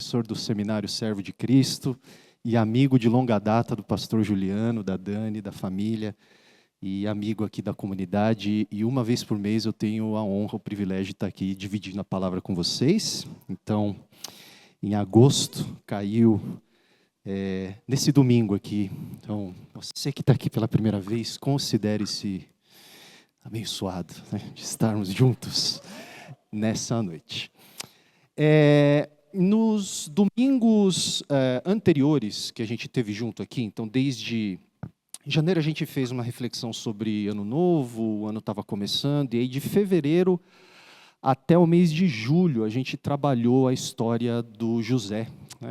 professor do Seminário Servo de Cristo e amigo de longa data do pastor Juliano, da Dani, da família, e amigo aqui da comunidade. E uma vez por mês eu tenho a honra, o privilégio de estar aqui dividindo a palavra com vocês. Então, em agosto, caiu nesse domingo aqui. Então, você que está aqui pela primeira vez, considere-se abençoado, né, de estarmos juntos nessa noite. Nos domingos anteriores que a gente teve junto aqui, então desde janeiro a gente fez uma reflexão sobre Ano Novo, o ano estava começando, e aí de fevereiro até o mês de julho a gente trabalhou a história do José.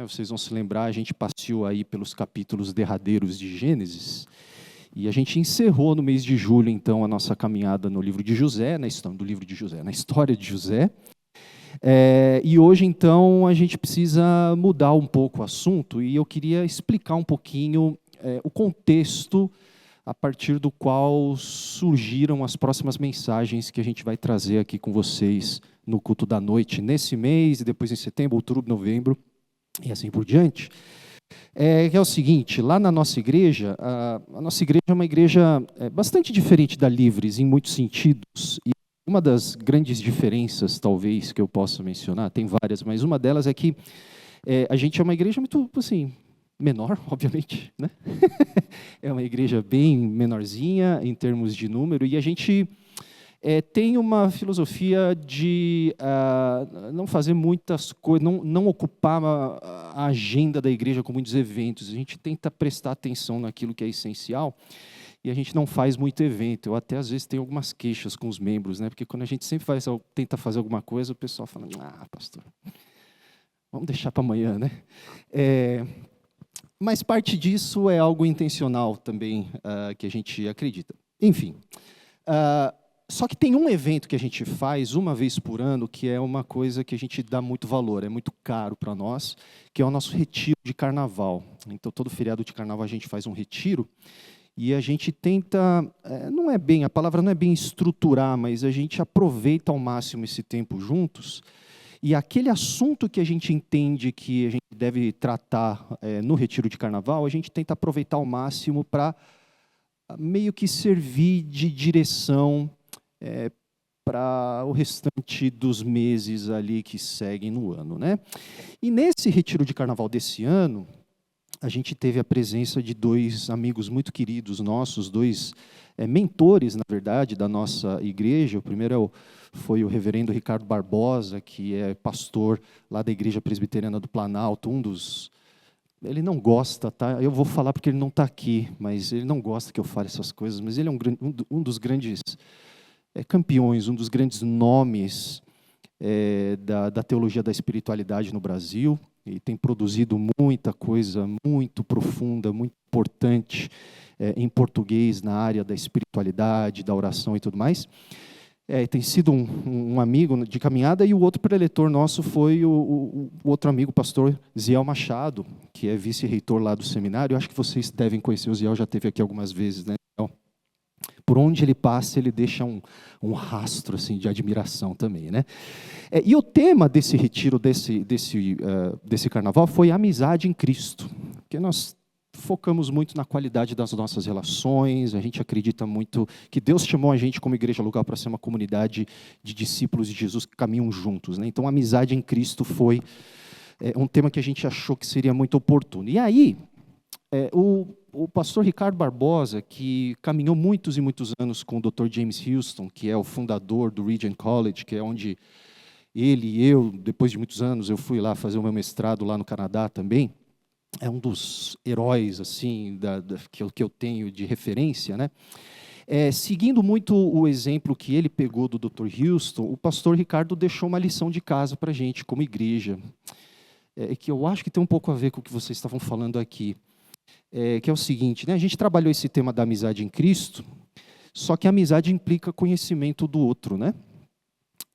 Vocês vão se lembrar, a gente passeou aí pelos capítulos derradeiros de Gênesis, e a gente encerrou no mês de julho, então, a nossa caminhada no livro de José, na história de José. E hoje, então, a gente precisa mudar um pouco o assunto, e eu queria explicar um pouquinho o contexto a partir do qual surgiram as próximas mensagens que a gente vai trazer aqui com vocês no culto da noite, nesse mês, e depois em setembro, outubro, novembro, e assim por diante. Que é o seguinte, lá na nossa igreja, a nossa igreja é uma igreja bastante diferente da Livres, em muitos sentidos, e uma das grandes diferenças, talvez, que eu possa mencionar, tem várias, mas uma delas é que a gente é uma igreja muito, assim, menor, obviamente, né? É uma igreja bem menorzinha em termos de número, e a gente tem uma filosofia de não fazer muitas coisas, não ocupar a agenda da igreja com muitos eventos. A gente tenta prestar atenção naquilo que é essencial, e a gente não faz muito evento. Eu até, às vezes, tenho algumas queixas com os membros, né? Porque quando a gente sempre tenta fazer alguma coisa, o pessoal fala, pastor, vamos deixar para amanhã, né? Mas parte disso é algo intencional também, que a gente acredita. Enfim, só que tem um evento que a gente faz uma vez por ano, que é uma coisa que a gente dá muito valor, é muito caro para nós, que é o nosso retiro de carnaval. Então, todo feriado de carnaval a gente faz um retiro, e a gente tenta, a palavra não é bem estruturar, mas a gente aproveita ao máximo esse tempo juntos, e aquele assunto que a gente entende que a gente deve tratar no retiro de carnaval, a gente tenta aproveitar ao máximo para meio que servir de direção para o restante dos meses ali que seguem no ano, né? E nesse retiro de carnaval desse ano, a gente teve a presença de dois amigos muito queridos nossos, dois mentores, na verdade, da nossa igreja. O primeiro foi o reverendo Ricardo Barbosa, que é pastor lá da Igreja Presbiteriana do Planalto, ele não gosta, tá? Eu vou falar porque ele não está aqui, mas ele não gosta que eu fale essas coisas, mas ele é um dos grandes campeões, um dos grandes nomes da teologia da espiritualidade no Brasil, e tem produzido muita coisa muito profunda, muito importante em português na área da espiritualidade, da oração e tudo mais. Tem sido um amigo de caminhada, e o outro preletor nosso foi o outro amigo, o pastor Ziel Machado, que é vice-reitor lá do seminário. Eu acho que vocês devem conhecer o Ziel, já esteve aqui algumas vezes, né? Por onde ele passa, ele deixa um rastro assim, de admiração também, né? E o tema desse retiro, desse carnaval, foi a amizade em Cristo, porque nós focamos muito na qualidade das nossas relações. A gente acredita muito que Deus chamou a gente como igreja local para ser uma comunidade de discípulos de Jesus que caminham juntos, né? Então, a amizade em Cristo foi um tema que a gente achou que seria muito oportuno. E aí, o pastor Ricardo Barbosa, que caminhou muitos e muitos anos com o Dr. James Houston, que é o fundador do Regent College, que é onde ele e eu, depois de muitos anos, eu fui lá fazer o meu mestrado lá no Canadá também. É um dos heróis assim, que eu tenho de referência, né? Seguindo muito o exemplo que ele pegou do Dr. Houston, o pastor Ricardo deixou uma lição de casa para a gente, como igreja, que eu acho que tem um pouco a ver com o que vocês estavam falando aqui, que é o seguinte, né? A gente trabalhou esse tema da amizade em Cristo, só que a amizade implica conhecimento do outro, né?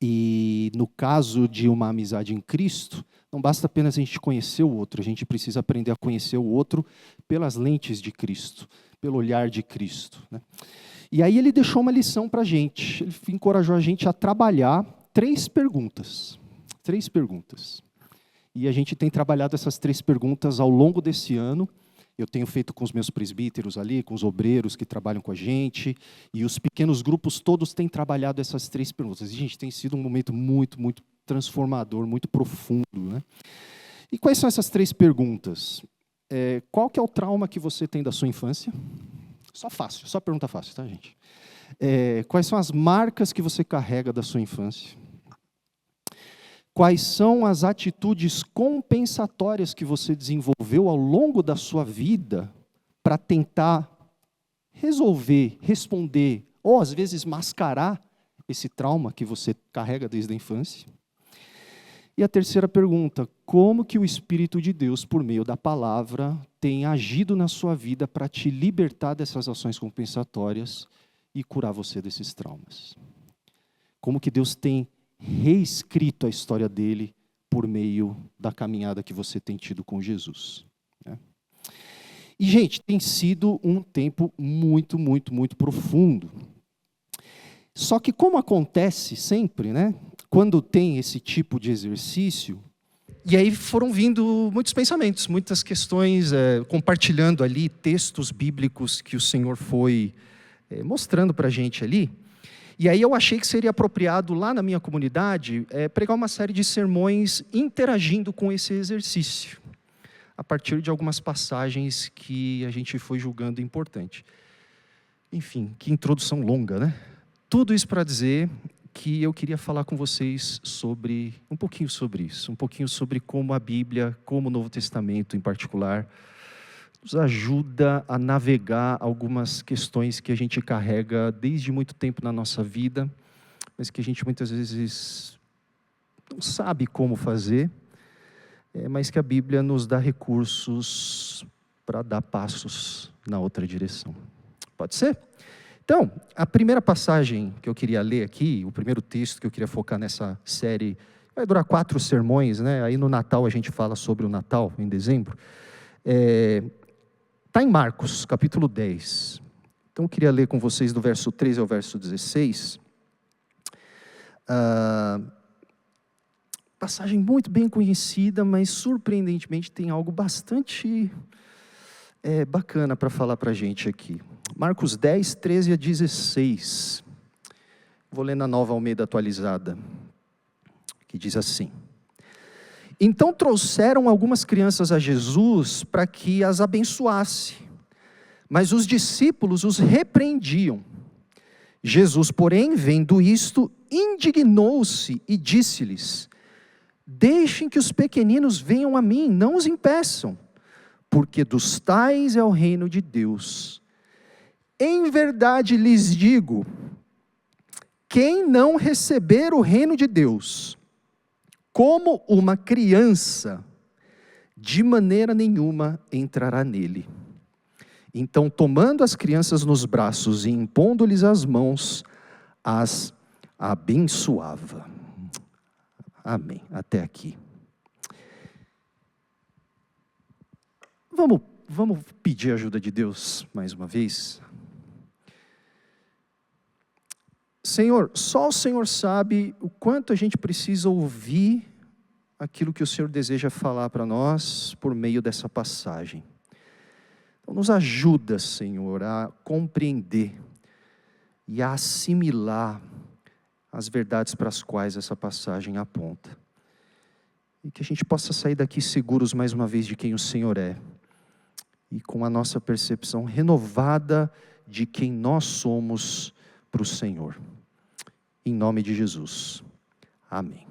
E no caso de uma amizade em Cristo, não basta apenas a gente conhecer o outro, a gente precisa aprender a conhecer o outro pelas lentes de Cristo, pelo olhar de Cristo, né? E aí ele deixou uma lição para a gente, ele encorajou a gente a trabalhar três perguntas. E a gente tem trabalhado essas 3 perguntas ao longo desse ano. Eu tenho feito com os meus presbíteros ali, com os obreiros que trabalham com a gente, e os pequenos grupos todos têm trabalhado essas 3 perguntas. E, gente, tem sido um momento muito, muito transformador, muito profundo, né? E quais são essas 3 perguntas? Qual que é o trauma que você tem da sua infância? Só fácil, só pergunta fácil, tá, gente? Quais são as marcas que você carrega da sua infância? Quais são as atitudes compensatórias que você desenvolveu ao longo da sua vida para tentar resolver, responder, ou às vezes mascarar esse trauma que você carrega desde a infância? E a terceira pergunta, como que o Espírito de Deus, por meio da palavra, tem agido na sua vida para te libertar dessas ações compensatórias e curar você desses traumas? Como que Deus tem reescrito a história dele por meio da caminhada que você tem tido com Jesus, né? E, gente, tem sido um tempo muito, muito, muito profundo. Só que, como acontece sempre, né, quando tem esse tipo de exercício, e aí foram vindo muitos pensamentos, muitas questões, compartilhando ali textos bíblicos que o Senhor foi mostrando para a gente ali. E aí eu achei que seria apropriado lá na minha comunidade pregar uma série de sermões interagindo com esse exercício, a partir de algumas passagens que a gente foi julgando importante. Enfim, que introdução longa, né? Tudo isso para dizer que eu queria falar com vocês sobre um pouquinho sobre isso, um pouquinho sobre como a Bíblia, como o Novo Testamento em particular, nos ajuda a navegar algumas questões que a gente carrega desde muito tempo na nossa vida, mas que a gente muitas vezes não sabe como fazer, mas que a Bíblia nos dá recursos para dar passos na outra direção. Pode ser? Então, a primeira passagem que eu queria ler aqui, o primeiro texto que eu queria focar nessa série, vai durar 4 sermões, né? Aí no Natal a gente fala sobre o Natal, em dezembro. Está em Marcos, capítulo 10. Então, eu queria ler com vocês do verso 13 ao verso 16. Passagem muito bem conhecida, mas surpreendentemente tem algo bastante bacana para falar para a gente aqui. Marcos 10, 13 a 16. Vou ler na Nova Almeida atualizada, que diz assim: Então trouxeram algumas crianças a Jesus para que as abençoasse, mas os discípulos os repreendiam. Jesus, porém, vendo isto, indignou-se e disse-lhes: Deixem que os pequeninos venham a mim, não os impeçam, porque dos tais é o reino de Deus. Em verdade lhes digo, quem não receber o reino de Deus como uma criança, de maneira nenhuma entrará nele. Então, tomando as crianças nos braços e impondo-lhes as mãos, as abençoava. Amém. Até aqui. Vamos pedir a ajuda de Deus mais uma vez? Senhor, só o Senhor sabe o quanto a gente precisa ouvir aquilo que o Senhor deseja falar para nós por meio dessa passagem. Então, nos ajuda, Senhor, a compreender e a assimilar as verdades para as quais essa passagem aponta. E que a gente possa sair daqui seguros mais uma vez de quem o Senhor é. E com a nossa percepção renovada de quem nós somos para o Senhor. Em nome de Jesus. Amém.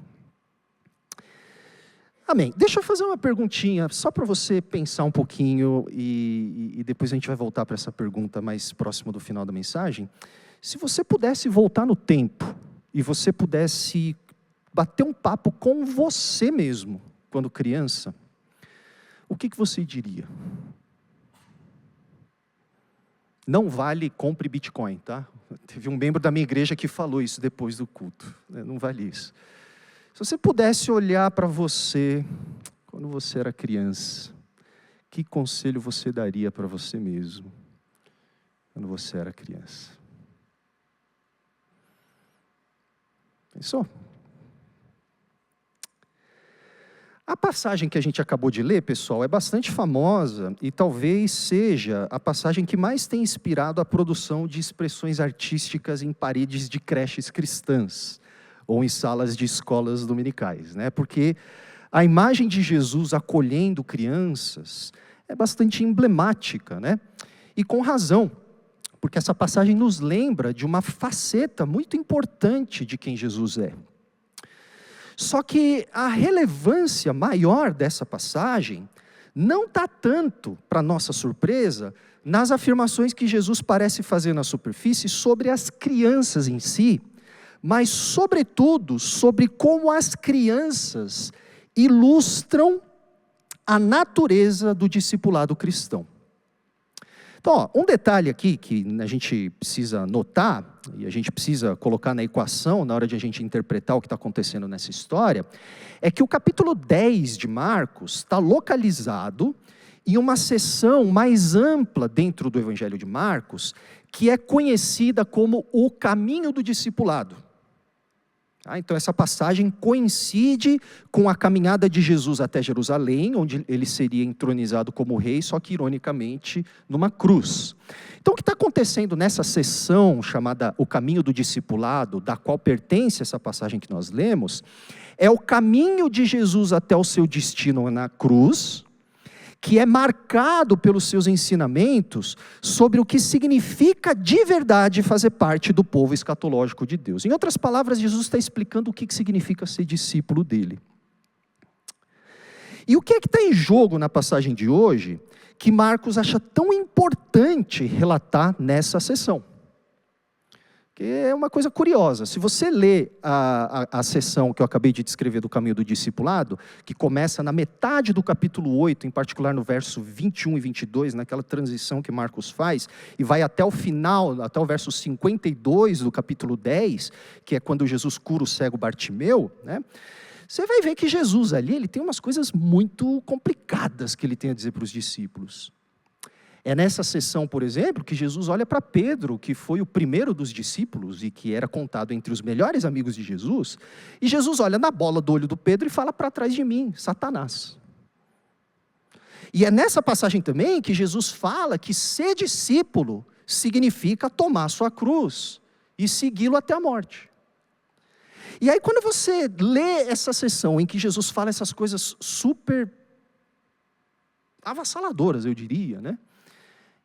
Amém. Deixa eu fazer uma perguntinha, só para você pensar um pouquinho, e depois a gente vai voltar para essa pergunta mais próximo do final da mensagem. Se você pudesse voltar no tempo, e você pudesse bater um papo com você mesmo, quando criança, o que você diria? Não vale compre Bitcoin, tá? Teve um membro da minha igreja que falou isso depois do culto. Não vale isso. Se você pudesse olhar para você, quando você era criança, que conselho você daria para você mesmo, quando você era criança? Pensou? A passagem que a gente acabou de ler, pessoal, é bastante famosa e talvez seja a passagem que mais tem inspirado a produção de expressões artísticas em paredes de creches cristãs ou em salas de escolas dominicais, né? Porque a imagem de Jesus acolhendo crianças é bastante emblemática, né? E com razão, porque essa passagem nos lembra de uma faceta muito importante de quem Jesus é. Só que a relevância maior dessa passagem não está tanto, para nossa surpresa, nas afirmações que Jesus parece fazer na superfície sobre as crianças em si, mas, sobretudo, sobre como as crianças ilustram a natureza do discipulado cristão. Então, um detalhe aqui que a gente precisa notar, e a gente precisa colocar na equação na hora de a gente interpretar o que está acontecendo nessa história, é que o capítulo 10 de Marcos está localizado em uma seção mais ampla dentro do Evangelho de Marcos, que é conhecida como o caminho do discipulado. Então essa passagem coincide com a caminhada de Jesus até Jerusalém, onde ele seria entronizado como rei, só que ironicamente numa cruz. Então o que está acontecendo nessa seção chamada o caminho do discipulado, da qual pertence essa passagem que nós lemos, é o caminho de Jesus até o seu destino na cruz, que é marcado pelos seus ensinamentos sobre o que significa de verdade fazer parte do povo escatológico de Deus. Em outras palavras, Jesus está explicando o que significa ser discípulo dele. E o que é que está em jogo na passagem de hoje, que Marcos acha tão importante relatar nessa sessão? Que é uma coisa curiosa. Se você lê a sessão que eu acabei de descrever do caminho do discipulado, que começa na metade do capítulo 8, em particular no verso 21 e 22, naquela transição que Marcos faz, e vai até o final, até o verso 52 do capítulo 10, que é quando Jesus cura o cego Bartimeu, né? Você vai ver que Jesus ali, ele tem umas coisas muito complicadas que ele tem a dizer para os discípulos. É nessa sessão, por exemplo, que Jesus olha para Pedro, que foi o primeiro dos discípulos e que era contado entre os melhores amigos de Jesus, e Jesus olha na bola do olho do Pedro e fala: para trás de mim, Satanás. E é nessa passagem também que Jesus fala que ser discípulo significa tomar sua cruz e segui-lo até a morte. E aí quando você lê essa sessão em que Jesus fala essas coisas super avassaladoras, eu diria, né?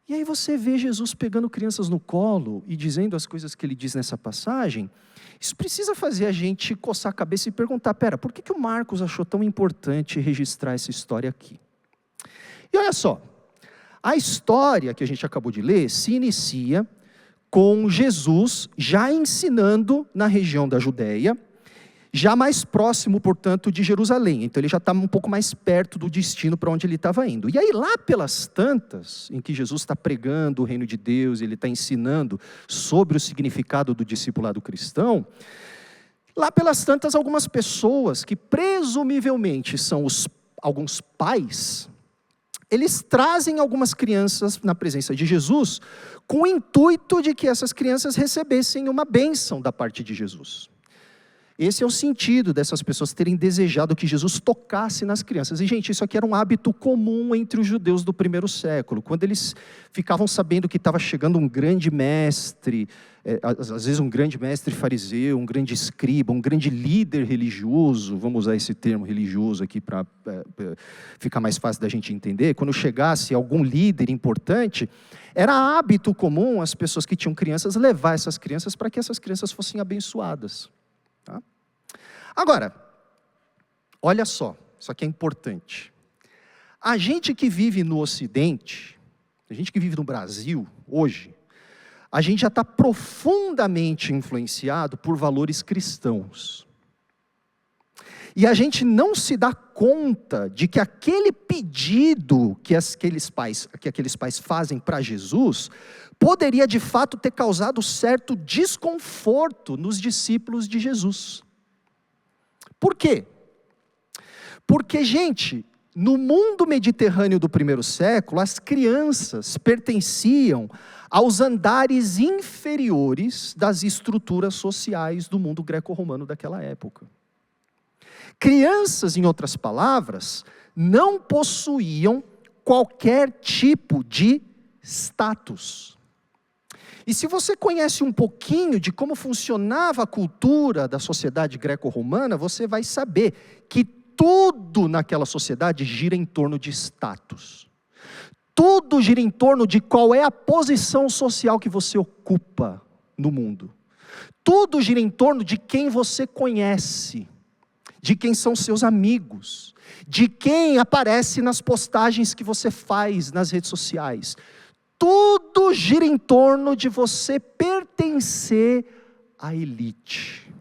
E aí você vê Jesus pegando crianças no colo e dizendo as coisas que ele diz nessa passagem, isso precisa fazer a gente coçar a cabeça e perguntar: pera, por que o Marcos achou tão importante registrar essa história aqui? E olha só, a história que a gente acabou de ler se inicia com Jesus já ensinando na região da Judéia, já mais próximo, portanto, de Jerusalém. Então ele já está um pouco mais perto do destino para onde ele estava indo. E aí lá pelas tantas, em que Jesus está pregando o reino de Deus, ele está ensinando sobre o significado do discipulado cristão, lá pelas tantas algumas pessoas que presumivelmente são alguns pais, eles trazem algumas crianças na presença de Jesus com o intuito de que essas crianças recebessem uma bênção da parte de Jesus. Esse é o sentido dessas pessoas terem desejado que Jesus tocasse nas crianças. E, gente, isso aqui era um hábito comum entre os judeus do primeiro século. Quando eles ficavam sabendo que estava chegando um grande mestre, às vezes um grande mestre fariseu, um grande escriba, um grande líder religioso, vamos usar esse termo religioso aqui para ficar mais fácil da gente entender, quando chegasse algum líder importante, era hábito comum as pessoas que tinham crianças levar essas crianças para que essas crianças fossem abençoadas. Tá? Agora, olha só, isso aqui é importante. A gente que vive no Ocidente, a gente que vive no Brasil hoje, a gente já está profundamente influenciado por valores cristãos. E a gente não se dá conta de que aquele pedido que aqueles pais fazem para Jesus poderia de fato ter causado certo desconforto nos discípulos de Jesus. Por quê? Porque, gente, no mundo mediterrâneo do primeiro século, as crianças pertenciam aos andares inferiores das estruturas sociais do mundo greco-romano daquela época. Crianças, em outras palavras, não possuíam qualquer tipo de status. E se você conhece um pouquinho de como funcionava a cultura da sociedade greco-romana, você vai saber que tudo naquela sociedade gira em torno de status. Tudo gira em torno de qual é a posição social que você ocupa no mundo. Tudo gira em torno de quem você conhece, de quem são seus amigos, de quem aparece nas postagens que você faz nas redes sociais. Tudo gira em torno de você pertencer à elite.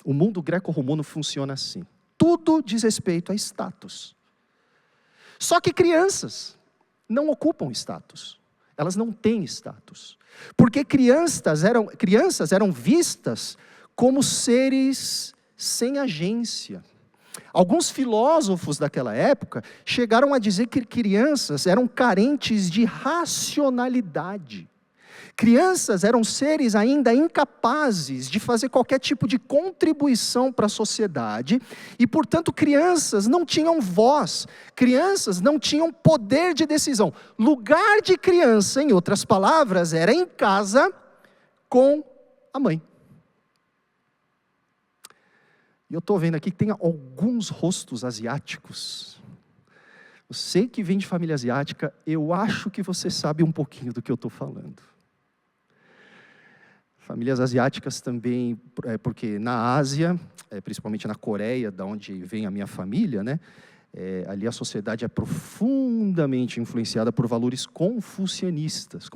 O mundo greco-romano funciona assim. Tudo diz respeito a status. Só que crianças não ocupam status. Elas não têm status. Porque crianças eram vistas como seres sem agência. Alguns filósofos daquela época chegaram a dizer que crianças eram carentes de racionalidade. Crianças eram seres ainda incapazes de fazer qualquer tipo de contribuição para a sociedade e, portanto, crianças não tinham voz, crianças não tinham poder de decisão. Lugar de criança, em outras palavras, era em casa com a mãe. E eu estou vendo aqui que tem alguns rostos asiáticos. Você que vem de família asiática, eu acho que você sabe um pouquinho do que eu estou falando. Famílias asiáticas também, porque na Ásia, principalmente na Coreia, da onde vem a minha família, né? Ali a sociedade é profundamente influenciada por valores confucionistas,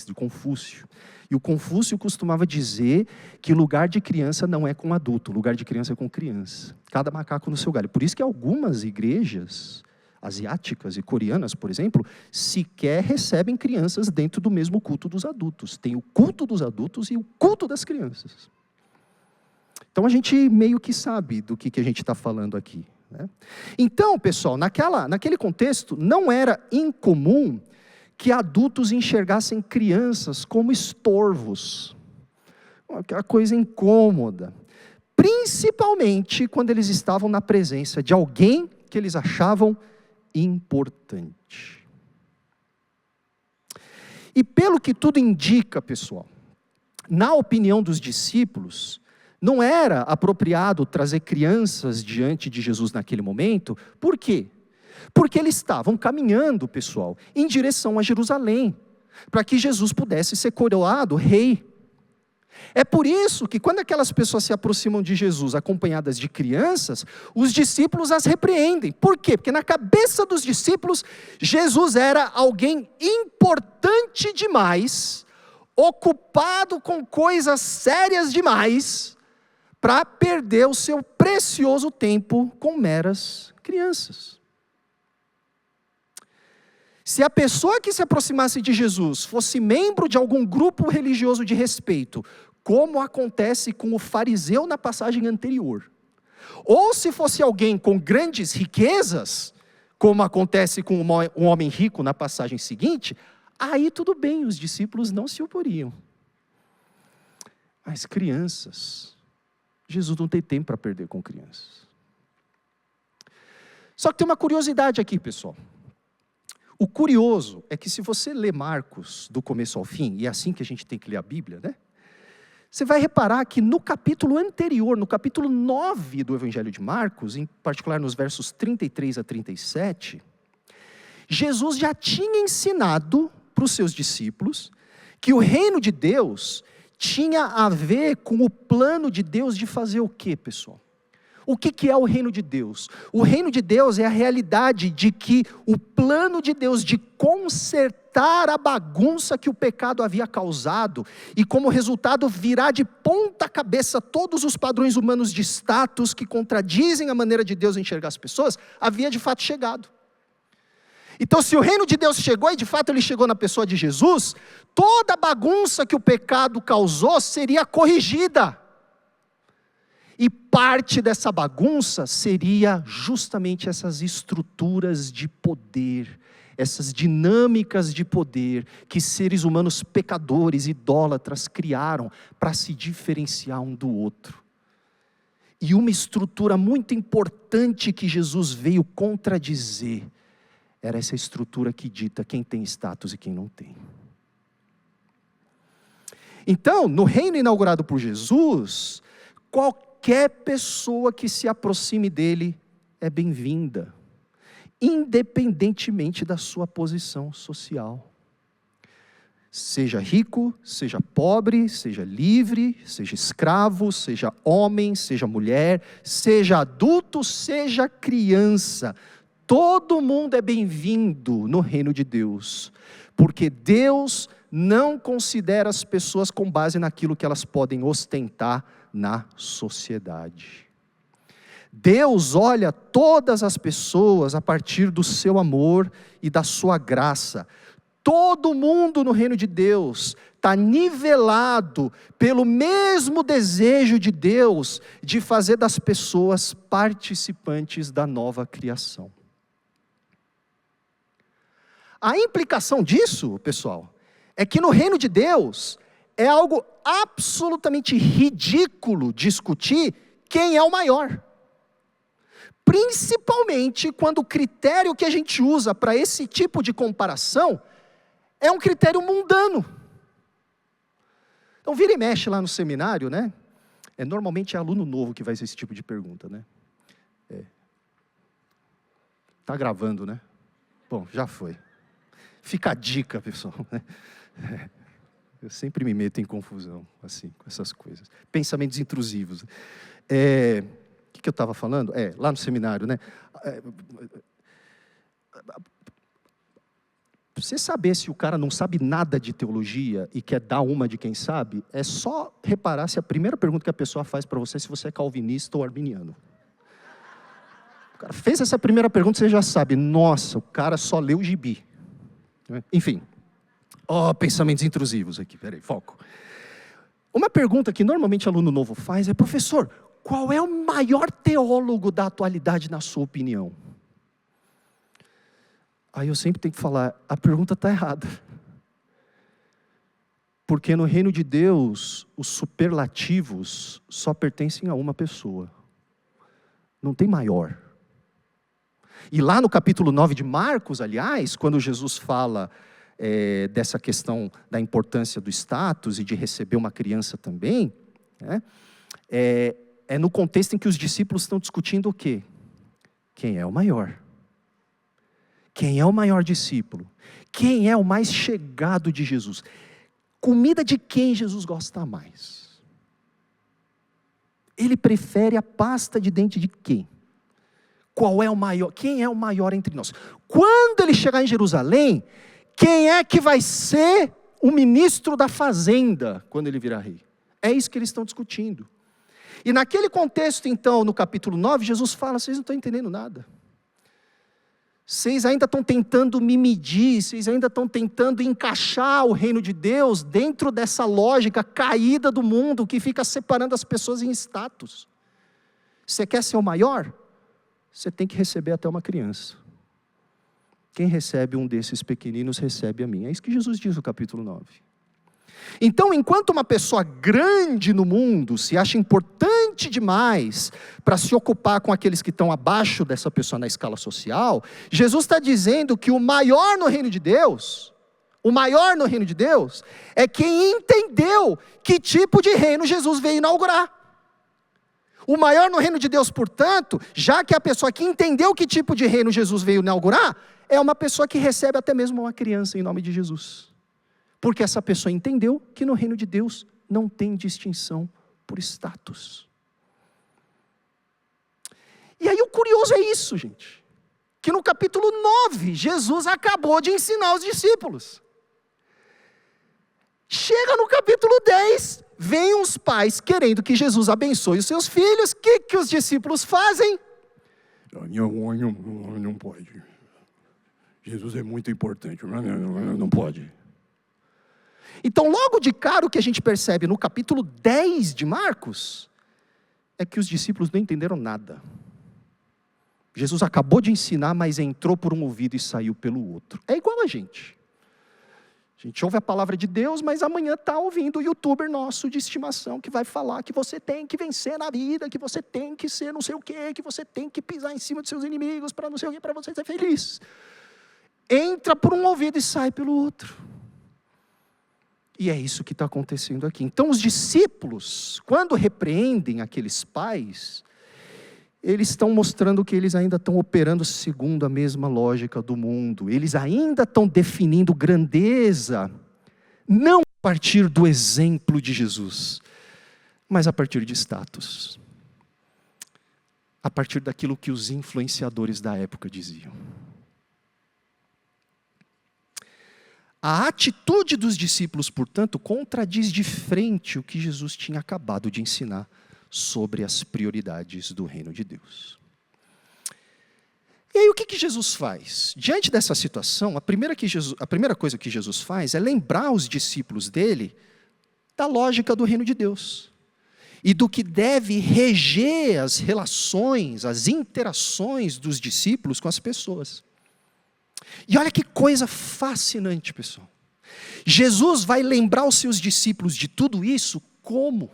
de Confúcio. E o Confúcio costumava dizer que lugar de criança não é com adulto, lugar de criança é com criança. Cada macaco no seu galho. Por isso que algumas igrejas asiáticas e coreanas, por exemplo, sequer recebem crianças dentro do mesmo culto dos adultos. Tem o culto dos adultos e o culto das crianças. Então a gente meio que sabe do que a gente está falando aqui, né? Então, pessoal, naquele contexto, não era incomum que adultos enxergassem crianças como estorvos, aquela coisa incômoda, principalmente quando eles estavam na presença de alguém que eles achavam importante. E pelo que tudo indica, pessoal, na opinião dos discípulos, não era apropriado trazer crianças diante de Jesus naquele momento. Por quê? Porque eles estavam caminhando, pessoal, em direção a Jerusalém, para que Jesus pudesse ser coroado rei. É por isso que quando aquelas pessoas se aproximam de Jesus acompanhadas de crianças, os discípulos as repreendem. Por quê? Porque na cabeça dos discípulos, Jesus era alguém importante demais, ocupado com coisas sérias demais, para perder o seu precioso tempo com meras crianças. Se a pessoa que se aproximasse de Jesus fosse membro de algum grupo religioso de respeito, como acontece com o fariseu na passagem anterior, ou se fosse alguém com grandes riquezas, como acontece com um homem rico na passagem seguinte, aí tudo bem, os discípulos não se oporiam. Mas crianças, Jesus não tem tempo para perder com crianças. Só que tem uma curiosidade aqui, pessoal. O curioso é que se você lê Marcos do começo ao fim, e é assim que a gente tem que ler a Bíblia, né? Você vai reparar que no capítulo anterior, no capítulo 9 do Evangelho de Marcos, em particular nos versos 33 a 37, Jesus já tinha ensinado para os seus discípulos que o reino de Deus tinha a ver com o plano de Deus de fazer o quê, pessoal? O que é o reino de Deus? O reino de Deus é a realidade de que o plano de Deus de consertar a bagunça que o pecado havia causado e como resultado virar de ponta cabeça todos os padrões humanos de status que contradizem a maneira de Deus enxergar as pessoas, havia de fato chegado. Então, se o reino de Deus chegou, e de fato ele chegou na pessoa de Jesus, toda a bagunça que o pecado causou seria corrigida. E parte dessa bagunça seria justamente essas estruturas de poder, essas dinâmicas de poder que seres humanos pecadores, idólatras criaram para se diferenciar um do outro. E uma estrutura muito importante que Jesus veio contradizer era essa estrutura que dita quem tem status e quem não tem. Então, no reino inaugurado por Jesus, qualquer pessoa que se aproxime dele é bem-vinda, independentemente da sua posição social. Seja rico, seja pobre, seja livre, seja escravo, seja homem, seja mulher, seja adulto, seja criança. Todo mundo é bem-vindo no reino de Deus, porque Deus não considera as pessoas com base naquilo que elas podem ostentar na sociedade. Deus olha todas as pessoas a partir do seu amor e da sua graça. Todo mundo no reino de Deus está nivelado pelo mesmo desejo de Deus de fazer das pessoas participantes da nova criação. A implicação disso, pessoal, é que no reino de Deus é algo absolutamente ridículo discutir quem é o maior. Principalmente quando o critério que a gente usa para esse tipo de comparação é um critério mundano. Então vira e mexe lá no seminário, né? Normalmente é aluno novo que faz esse tipo de pergunta, né? Tá gravando, né? Bom, já foi. Fica a dica, pessoal, né? Eu sempre me meto em confusão, assim, com essas coisas. Pensamentos intrusivos. O que eu estava falando? Lá no seminário, né? Você saber se o cara não sabe nada de teologia e quer dar uma de quem sabe, é só reparar se a primeira pergunta que a pessoa faz para você é se você é calvinista ou arminiano. O cara fez essa primeira pergunta, você já sabe, nossa, o cara só leu o gibi. Enfim, pensamentos intrusivos aqui, peraí, foco. Uma pergunta que normalmente aluno novo faz é: professor, qual é o maior teólogo da atualidade na sua opinião? Aí eu sempre tenho que falar, a pergunta está errada. Porque no reino de Deus, os superlativos só pertencem a uma pessoa. Não tem maior. E lá no capítulo 9 de Marcos, aliás, quando Jesus fala dessa questão da importância do status e de receber uma criança também, né, é no contexto em que os discípulos estão discutindo o quê? Quem é o maior? Quem é o maior discípulo? Quem é o mais chegado de Jesus? Comida de quem Jesus gosta mais? Ele prefere a pasta de dente de quem? Qual é o maior? Quem é o maior entre nós? Quando ele chegar em Jerusalém, quem é que vai ser o ministro da fazenda quando ele virar rei? É isso que eles estão discutindo. E naquele contexto, então, no capítulo 9, Jesus fala: vocês não estão entendendo nada. Vocês ainda estão tentando me medir, vocês ainda estão tentando encaixar o reino de Deus dentro dessa lógica caída do mundo que fica separando as pessoas em status. Você quer ser o maior? Você tem que receber até uma criança. Quem recebe um desses pequeninos recebe a mim. É isso que Jesus diz no capítulo 9. Então, enquanto uma pessoa grande no mundo se acha importante demais para se ocupar com aqueles que estão abaixo dessa pessoa na escala social, Jesus está dizendo que o maior no reino de Deus, é quem entendeu que tipo de reino Jesus veio inaugurar. O maior no reino de Deus, portanto, já que a pessoa que entendeu que tipo de reino Jesus veio inaugurar, é uma pessoa que recebe até mesmo uma criança em nome de Jesus. Porque essa pessoa entendeu que no reino de Deus não tem distinção por status. E aí o curioso é isso, gente. Que no capítulo 9, Jesus acabou de ensinar os discípulos. Chega no capítulo 10, vem os pais querendo que Jesus abençoe os seus filhos. O que os discípulos fazem? Não pode. Jesus é muito importante, não pode. Então, logo de cara, o que a gente percebe no capítulo 10 de Marcos, é que os discípulos não entenderam nada. Jesus acabou de ensinar, mas entrou por um ouvido e saiu pelo outro. É igual a gente. A gente ouve a palavra de Deus, mas amanhã está ouvindo o youtuber nosso de estimação que vai falar que você tem que vencer na vida, que você tem que ser não sei o quê, que você tem que pisar em cima dos seus inimigos para não sei o quê, para você ser feliz. Entra por um ouvido e sai pelo outro. E é isso que está acontecendo aqui. Então os discípulos, quando repreendem aqueles pais, eles estão mostrando que eles ainda estão operando segundo a mesma lógica do mundo. Eles ainda estão definindo grandeza, não a partir do exemplo de Jesus, mas a partir de status. A partir daquilo que os influenciadores da época diziam. A atitude dos discípulos, portanto, contradiz de frente o que Jesus tinha acabado de ensinar sobre as prioridades do reino de Deus. E aí o que Jesus faz? Diante dessa situação, a primeira coisa que Jesus faz é lembrar os discípulos dele da lógica do reino de Deus. E do que deve reger as relações, as interações dos discípulos com as pessoas. E olha que coisa fascinante, pessoal. Jesus vai lembrar os seus discípulos de tudo isso como?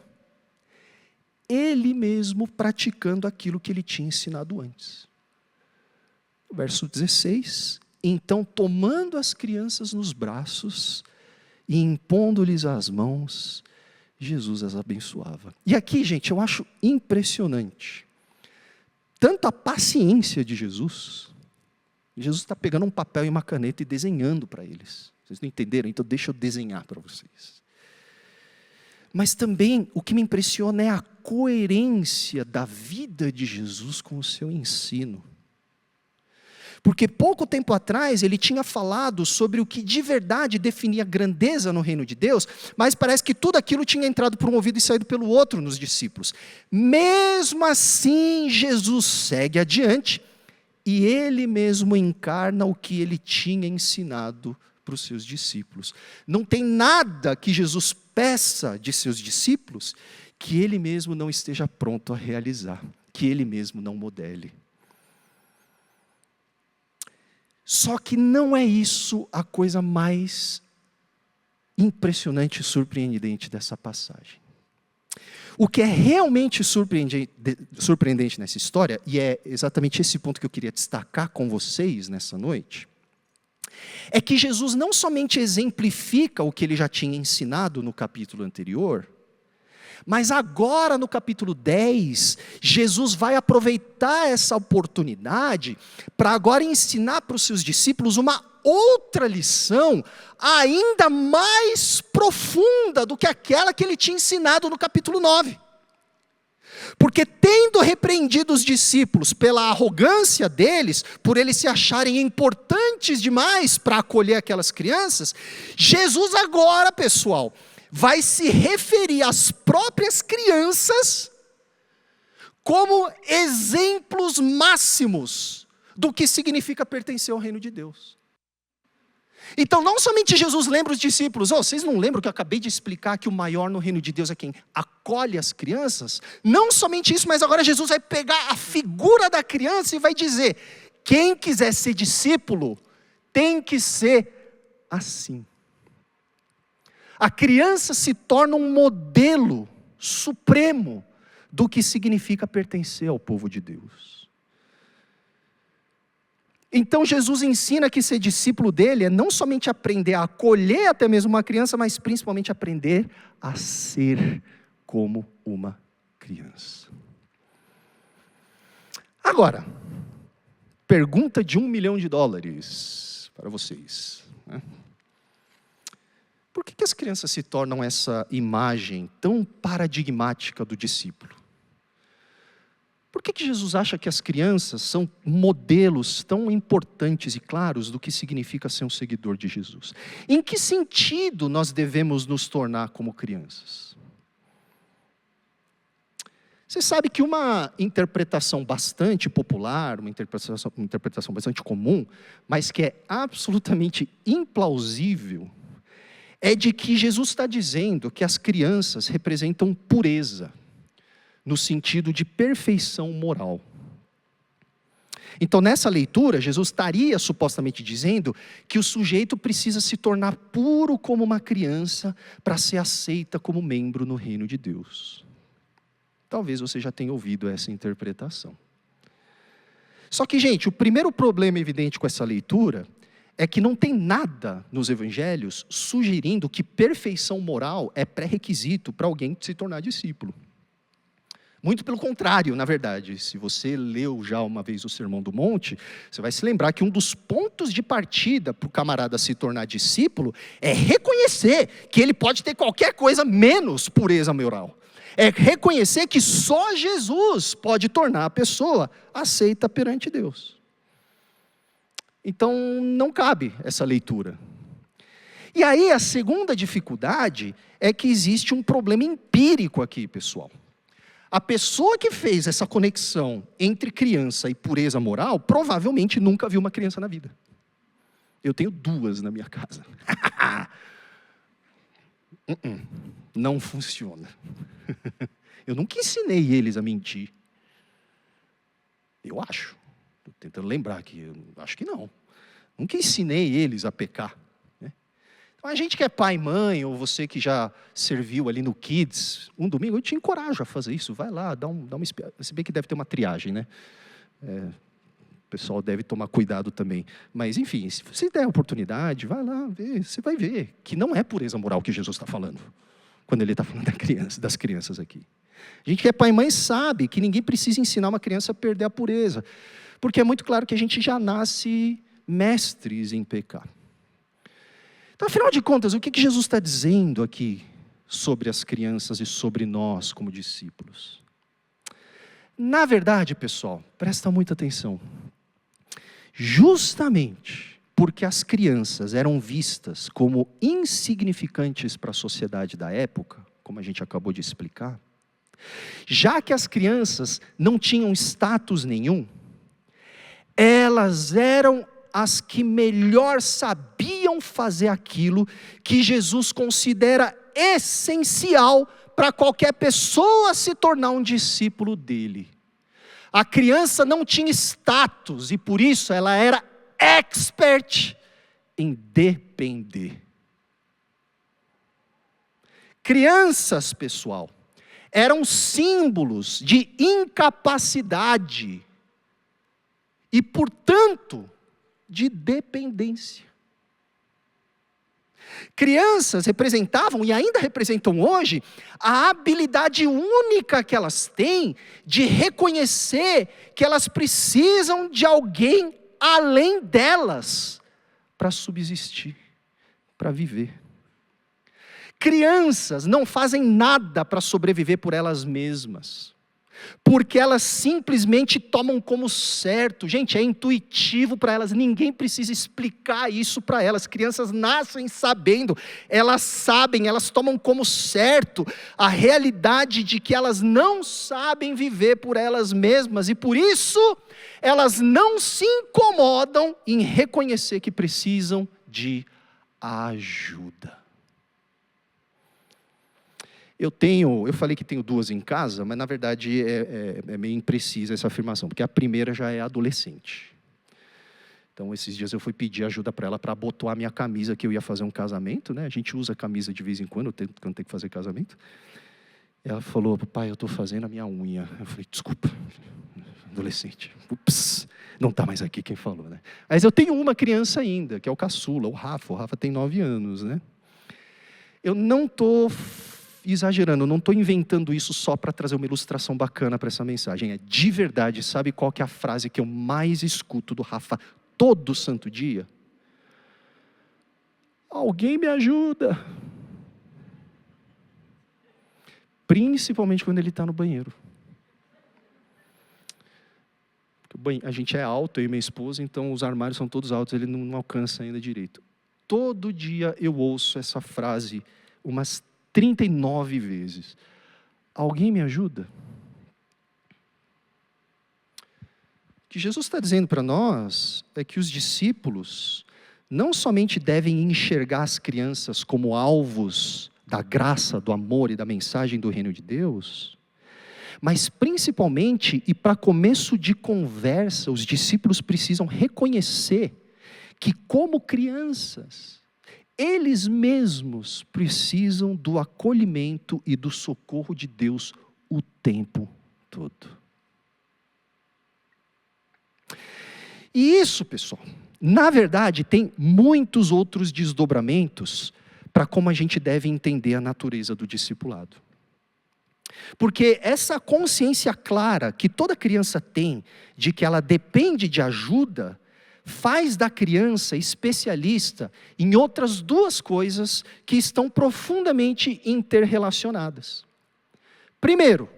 Ele mesmo praticando aquilo que ele tinha ensinado antes. Verso 16, então tomando as crianças nos braços e impondo-lhes as mãos, Jesus as abençoava. E aqui, gente, eu acho impressionante. Tanto a paciência de Jesus está pegando um papel e uma caneta e desenhando para eles. Vocês não entenderam? Então deixa eu desenhar para vocês. Mas também o que me impressiona é a coerência da vida de Jesus com o seu ensino. Porque pouco tempo atrás ele tinha falado sobre o que de verdade definia grandeza no reino de Deus, mas parece que tudo aquilo tinha entrado por um ouvido e saído pelo outro nos discípulos. Mesmo assim, Jesus segue adiante e ele mesmo encarna o que ele tinha ensinado para os seus discípulos. Não tem nada que Jesus peça de seus discípulos que ele mesmo não esteja pronto a realizar, que ele mesmo não modele. Só que não é isso a coisa mais impressionante e surpreendente dessa passagem. O que é realmente surpreendente nessa história, e é exatamente esse ponto que eu queria destacar com vocês nessa noite, é que Jesus não somente exemplifica o que ele já tinha ensinado no capítulo anterior, mas agora no capítulo 10, Jesus vai aproveitar essa oportunidade para agora ensinar para os seus discípulos uma outra lição ainda mais profunda do que aquela que ele tinha ensinado no capítulo 9. Porque tendo repreendido os discípulos pela arrogância deles, por eles se acharem importantes demais para acolher aquelas crianças, Jesus agora, pessoal, vai se referir às próprias crianças como exemplos máximos do que significa pertencer ao reino de Deus. Então não somente Jesus lembra os discípulos, vocês não lembram que eu acabei de explicar que o maior no reino de Deus é quem acolhe as crianças? Não somente isso, mas agora Jesus vai pegar a figura da criança e vai dizer, quem quiser ser discípulo, tem que ser assim. A criança se torna um modelo supremo do que significa pertencer ao povo de Deus. Então Jesus ensina que ser discípulo dele é não somente aprender a acolher até mesmo uma criança, mas principalmente aprender a ser como uma criança. Agora, pergunta de $1 milhão para vocês, né? Por que as crianças se tornam essa imagem tão paradigmática do discípulo? Por que Jesus acha que as crianças são modelos tão importantes e claros do que significa ser um seguidor de Jesus? Em que sentido nós devemos nos tornar como crianças? Você sabe que uma interpretação bastante popular, uma interpretação bastante comum, mas que é absolutamente implausível, é de que Jesus está dizendo que as crianças representam pureza, no sentido de perfeição moral. Então, nessa leitura, Jesus estaria supostamente dizendo que o sujeito precisa se tornar puro como uma criança para ser aceita como membro no reino de Deus. Talvez você já tenha ouvido essa interpretação. Só que, gente, o primeiro problema evidente com essa leitura é que não tem nada nos evangelhos sugerindo que perfeição moral é pré-requisito para alguém se tornar discípulo. Muito pelo contrário, na verdade. Se você leu já uma vez o Sermão do Monte, você vai se lembrar que um dos pontos de partida para o camarada se tornar discípulo é reconhecer que ele pode ter qualquer coisa menos pureza moral. É reconhecer que só Jesus pode tornar a pessoa aceita perante Deus. Então, não cabe essa leitura. E aí, a segunda dificuldade é que existe um problema empírico aqui, pessoal. A pessoa que fez essa conexão entre criança e pureza moral, provavelmente nunca viu uma criança na vida. Eu tenho 2 na minha casa. Não funciona. Eu nunca ensinei eles a mentir. Eu acho. Estou tentando lembrar aqui. Eu acho que não. Nunca ensinei eles a pecar. Então, a gente que é pai e mãe, ou você que já serviu ali no Kids, um domingo, eu te encorajo a fazer isso. Vai lá, dá uma espiada. Se bem que deve ter uma triagem, né? O pessoal deve tomar cuidado também. Mas, enfim, se você der a oportunidade, vai lá, vê, você vai ver que não é pureza moral que Jesus está falando, quando ele está falando das crianças aqui. A gente que é pai e mãe sabe que ninguém precisa ensinar uma criança a perder a pureza, porque é muito claro que a gente já nasce mestres em pecar. Então, afinal de contas, o que Jesus está dizendo aqui sobre as crianças e sobre nós como discípulos? Na verdade, pessoal, presta muita atenção. Justamente porque as crianças eram vistas como insignificantes para a sociedade da época, como a gente acabou de explicar, já que as crianças não tinham status nenhum, elas eram as que melhor sabiam fazer aquilo que Jesus considera essencial para qualquer pessoa se tornar um discípulo dele. A criança não tinha status e por isso ela era expert em depender. Crianças, pessoal, eram símbolos de incapacidade e, portanto, de dependência. Crianças representavam, e ainda representam hoje, a habilidade única que elas têm de reconhecer que elas precisam de alguém além delas para subsistir, para viver. Crianças não fazem nada para sobreviver por elas mesmas, porque elas simplesmente tomam como certo. Gente, é intuitivo para elas, ninguém precisa explicar isso para elas. Crianças nascem sabendo, elas sabem, elas tomam como certo a realidade de que elas não sabem viver por elas mesmas, e por isso elas não se incomodam em reconhecer que precisam de ajuda. Eu falei que tenho 2 em casa, mas na verdade é meio imprecisa essa afirmação, porque a primeira já é adolescente. Então, esses dias eu fui pedir ajuda para ela para abotoar a minha camisa, que eu ia fazer um casamento, né? A gente usa camisa de vez em quando tem que fazer casamento. Ela falou: pai, eu estou fazendo a minha unha. Eu falei: desculpa, adolescente. Ups, não está mais aqui quem falou, né? Mas eu tenho uma criança ainda, que é o caçula, o Rafa. O Rafa tem 9 anos, né? Eu não estou exagerando, não estou inventando isso só para trazer uma ilustração bacana para essa mensagem. É de verdade. Sabe qual que é a frase que eu mais escuto do Rafa todo santo dia? Alguém me ajuda. Principalmente quando ele está no banheiro. A gente é alto, eu e minha esposa, então os armários são todos altos, ele não alcança ainda direito. Todo dia eu ouço essa frase umas 39 vezes. Alguém me ajuda? O que Jesus está dizendo para nós é que os discípulos não somente devem enxergar as crianças como alvos da graça, do amor e da mensagem do reino de Deus, Mas principalmente, e para começo de conversa, os discípulos precisam reconhecer que, como crianças, eles mesmos precisam do acolhimento e do socorro de Deus o tempo todo. E isso, pessoal, na verdade, tem muitos outros desdobramentos para como a gente deve entender a natureza do discipulado. Porque essa consciência clara que toda criança tem de que ela depende de ajuda, faz da criança especialista em outras duas coisas que estão profundamente interrelacionadas. Primeiro,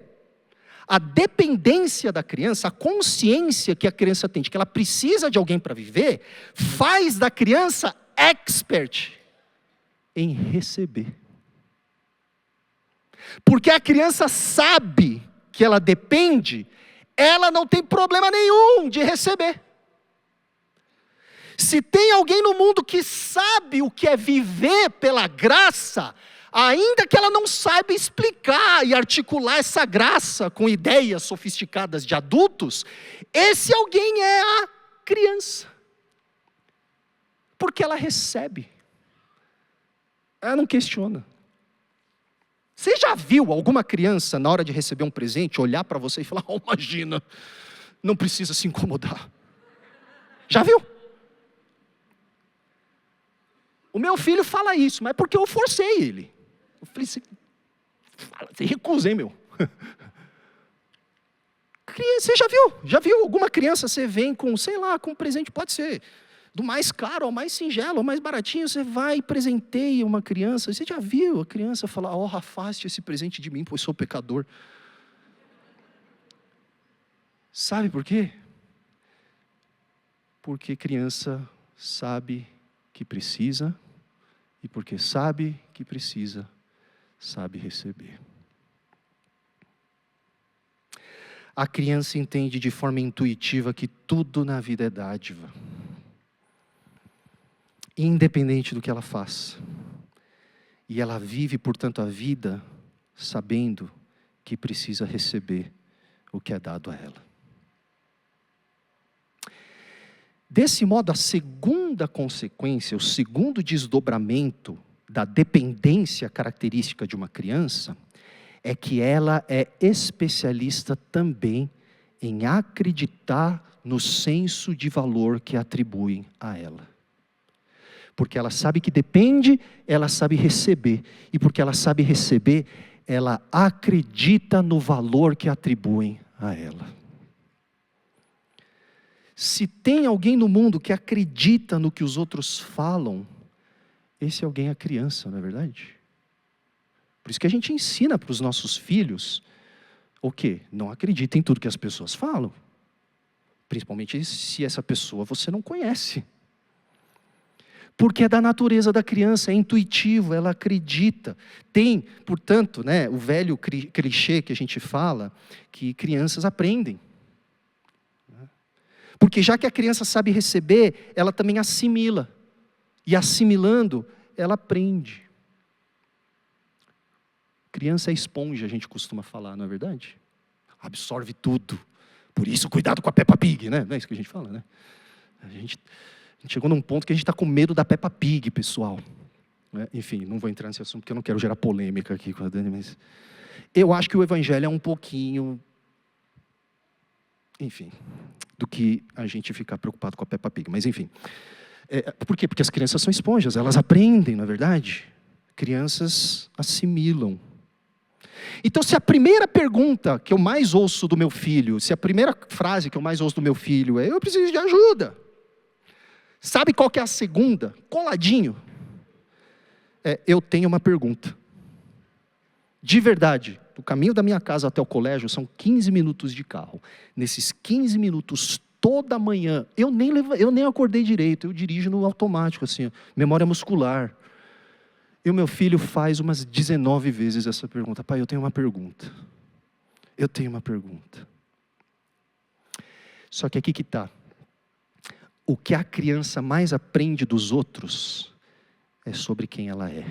a dependência da criança, a consciência que a criança tem de que ela precisa de alguém para viver, faz da criança expert em receber. Porque a criança sabe que ela depende, ela não tem problema nenhum de receber. Se tem alguém no mundo que sabe o que é viver pela graça, ainda que ela não saiba explicar e articular essa graça com ideias sofisticadas de adultos, esse alguém é a criança. Porque ela recebe. Ela não questiona. Você já viu alguma criança, na hora de receber um presente, olhar para você e falar, oh, imagina, não precisa se incomodar? Já viu? O meu filho fala isso, mas é porque eu forcei ele. Eu falei, você recusa, hein, meu? Você já viu alguma criança, você vem com, sei lá, com um presente, pode ser do mais caro ao mais singelo, ao mais baratinho, você vai e presenteia uma criança, você já viu a criança falar, oh, afaste esse presente de mim, pois sou pecador. Sabe por quê? Porque criança sabe que precisa, e porque sabe que precisa, sabe receber. A criança entende de forma intuitiva que tudo na vida é dádiva, independente do que ela faça. E ela vive, portanto, a vida sabendo que precisa receber o que é dado a ela. Desse modo, a segunda consequência, o segundo desdobramento da dependência característica de uma criança, é que ela é especialista também em acreditar no senso de valor que atribuem a ela. Porque ela sabe que depende, ela sabe receber. E porque ela sabe receber, ela acredita no valor que atribuem a ela. Se tem alguém no mundo que acredita no que os outros falam, esse alguém é a criança, não é verdade? Por isso que a gente ensina para os nossos filhos o quê? Não acredita em tudo que as pessoas falam. Principalmente se essa pessoa você não conhece. Porque é da natureza da criança, é intuitivo, ela acredita. Tem, portanto, o velho clichê que a gente fala, que crianças aprendem. Porque já que a criança sabe receber, ela também assimila. E assimilando, ela aprende. Criança é esponja, a gente costuma falar, não é verdade? Absorve tudo. Por isso, cuidado com a Peppa Pig, né? Não é isso que a gente fala, né? A gente chegou num ponto que a gente está com medo da Peppa Pig, pessoal. Enfim, não vou entrar nesse assunto, porque eu não quero gerar polêmica aqui com a Dani, mas eu acho que o evangelho é um pouquinho, enfim, do que a gente ficar preocupado com a Peppa Pig. Mas, enfim. Por quê? Porque as crianças são esponjas, elas aprendem, não é verdade? Crianças assimilam. Então, se a primeira pergunta que eu mais ouço do meu filho, se a primeira frase que eu mais ouço do meu filho é, eu preciso de ajuda. Sabe qual que é a segunda? Coladinho. Eu tenho uma pergunta. De verdade, do caminho da minha casa até o colégio são 15 minutos de carro. Nesses 15 minutos, toda manhã, eu nem acordei direito, eu dirijo no automático, assim, memória muscular. E o meu filho faz umas 19 vezes essa pergunta. Pai, eu tenho uma pergunta. Eu tenho uma pergunta. Só que aqui que está. O que a criança mais aprende dos outros é sobre quem ela é.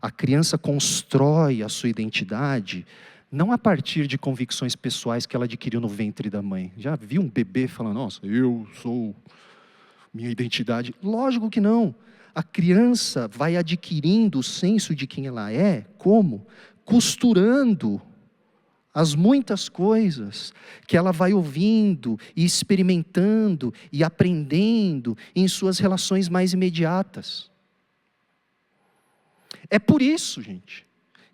A criança constrói a sua identidade Não a partir de convicções pessoais que ela adquiriu no ventre da mãe. Já viu um bebê falando, nossa, eu sou minha identidade? Lógico que não. A criança vai adquirindo o senso de quem ela é, como? Costurando as muitas coisas que ela vai ouvindo e experimentando e aprendendo em suas relações mais imediatas. É por isso, gente,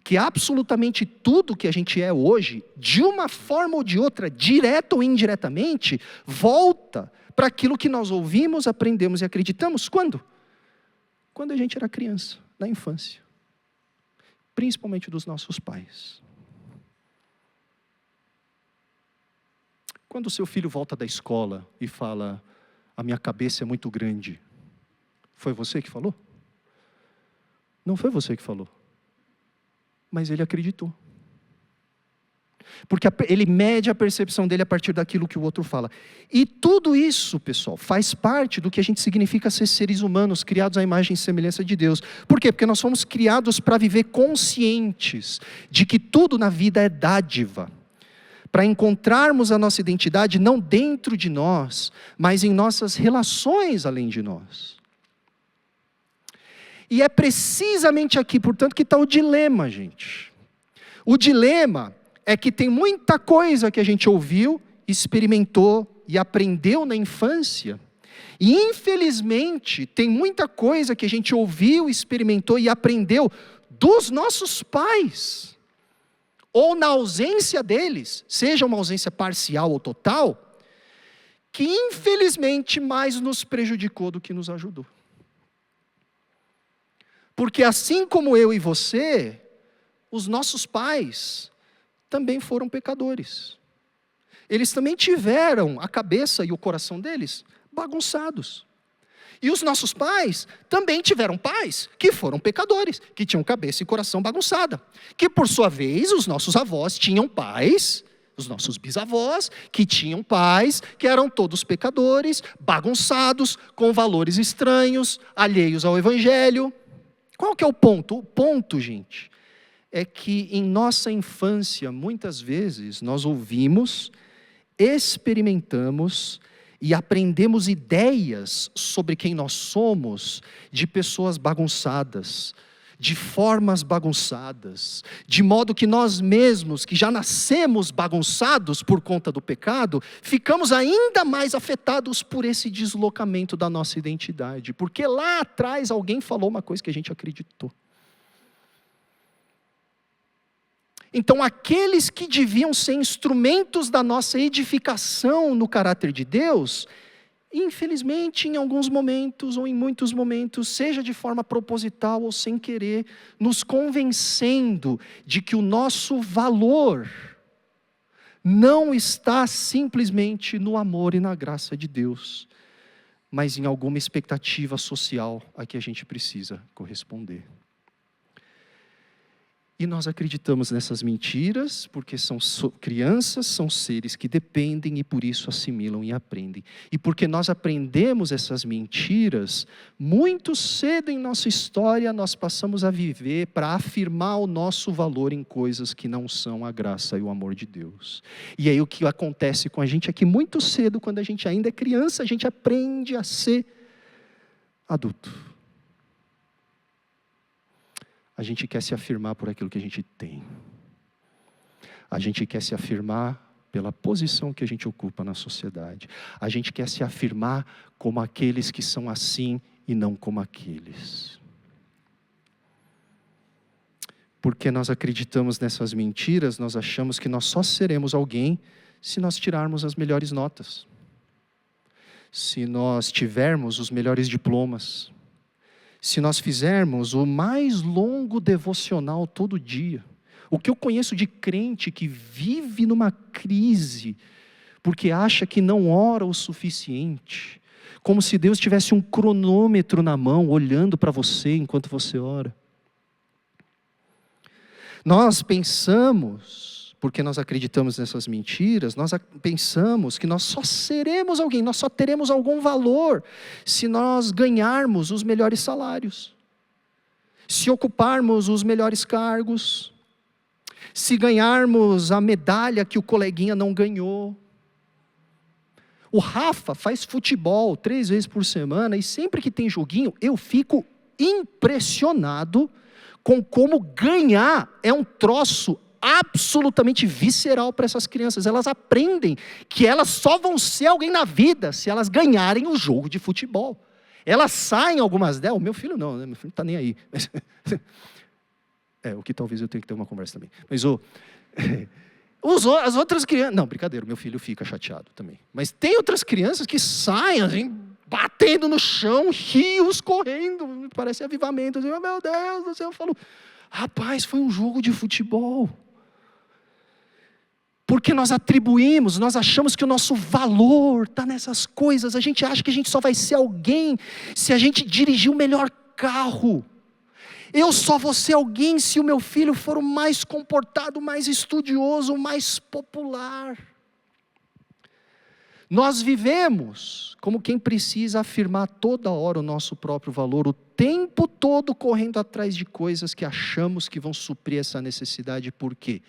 que absolutamente tudo que a gente é hoje, de uma forma ou de outra, direta ou indiretamente, volta para aquilo que nós ouvimos, aprendemos e acreditamos. Quando? Quando a gente era criança, na infância. Principalmente dos nossos pais. Quando o seu filho volta da escola e fala, a minha cabeça é muito grande, foi você que falou? Não foi você que falou. Mas ele acreditou. Porque ele mede a percepção dele a partir daquilo que o outro fala. E tudo isso, pessoal, faz parte do que a gente significa ser seres humanos, criados à imagem e semelhança de Deus. Por quê? Porque nós fomos criados para viver conscientes de que tudo na vida é dádiva. Para encontrarmos a nossa identidade não dentro de nós, mas em nossas relações além de nós. E é precisamente aqui, portanto, que está o dilema, gente. O dilema é que tem muita coisa que a gente ouviu, experimentou e aprendeu na infância. E, infelizmente, tem muita coisa que a gente ouviu, experimentou e aprendeu dos nossos pais. Ou na ausência deles, seja uma ausência parcial ou total, que, infelizmente, mais nos prejudicou do que nos ajudou. Porque assim como eu e você, os nossos pais também foram pecadores. Eles também tiveram a cabeça e o coração deles bagunçados. E os nossos pais também tiveram pais que foram pecadores, que tinham cabeça e coração bagunçada. Que por sua vez, os nossos avós tinham pais, os nossos bisavós, que tinham pais que eram todos pecadores, bagunçados, com valores estranhos, alheios ao evangelho. Qual que é o ponto? O ponto, gente, é que em nossa infância, muitas vezes, nós ouvimos, experimentamos e aprendemos ideias sobre quem nós somos de pessoas bagunçadas, de formas bagunçadas, de modo que nós mesmos, que já nascemos bagunçados por conta do pecado, ficamos ainda mais afetados por esse deslocamento da nossa identidade, porque lá atrás alguém falou uma coisa que a gente acreditou. Então, aqueles que deviam ser instrumentos da nossa edificação no caráter de Deus, infelizmente, em alguns momentos ou em muitos momentos, seja de forma proposital ou sem querer, nos convencendo de que o nosso valor não está simplesmente no amor e na graça de Deus, mas em alguma expectativa social a que a gente precisa corresponder. E nós acreditamos nessas mentiras, porque são crianças, são seres que dependem e por isso assimilam e aprendem. E porque nós aprendemos essas mentiras, muito cedo em nossa história nós passamos a viver para afirmar o nosso valor em coisas que não são a graça e o amor de Deus. E aí o que acontece com a gente é que muito cedo, quando a gente ainda é criança, a gente aprende a ser adulto. A gente quer se afirmar por aquilo que a gente tem. A gente quer se afirmar pela posição que a gente ocupa na sociedade. A gente quer se afirmar como aqueles que são assim e não como aqueles. Porque nós acreditamos nessas mentiras, nós achamos que nós só seremos alguém se nós tirarmos as melhores notas. Se nós tivermos os melhores diplomas. Se nós fizermos o mais longo devocional todo dia. O que eu conheço de crente que vive numa crise, porque acha que não ora o suficiente, como se Deus tivesse um cronômetro na mão, olhando para você enquanto você ora. Nós pensamos, porque nós acreditamos nessas mentiras, nós pensamos que nós só seremos alguém, nós só teremos algum valor se nós ganharmos os melhores salários, se ocuparmos os melhores cargos, Se ganharmos a medalha que o coleguinha não ganhou. O Rafa faz futebol 3 vezes por semana e sempre que tem joguinho, eu fico impressionado com como ganhar é um troço absolutamente visceral para essas crianças. Elas aprendem que elas só vão ser alguém na vida se elas ganharem o jogo de futebol. Elas saem, algumas delas, o meu filho não, né? Meu filho não está nem aí. Mas, o que talvez eu tenha que ter uma conversa também. Mas as outras crianças... Não, brincadeira, meu filho fica chateado também. Mas tem outras crianças que saem assim, batendo no chão, rios correndo, parece avivamento. Assim, oh, meu Deus do céu, eu falo, rapaz, foi um jogo de futebol. Porque nós atribuímos, nós achamos que o nosso valor está nessas coisas. A gente acha que a gente só vai ser alguém se a gente dirigir o melhor carro. Eu só vou ser alguém se o meu filho for o mais comportado, o mais estudioso, o mais popular. Nós vivemos como quem precisa afirmar toda hora o nosso próprio valor, o tempo todo correndo atrás de coisas que achamos que vão suprir essa necessidade. Por quê?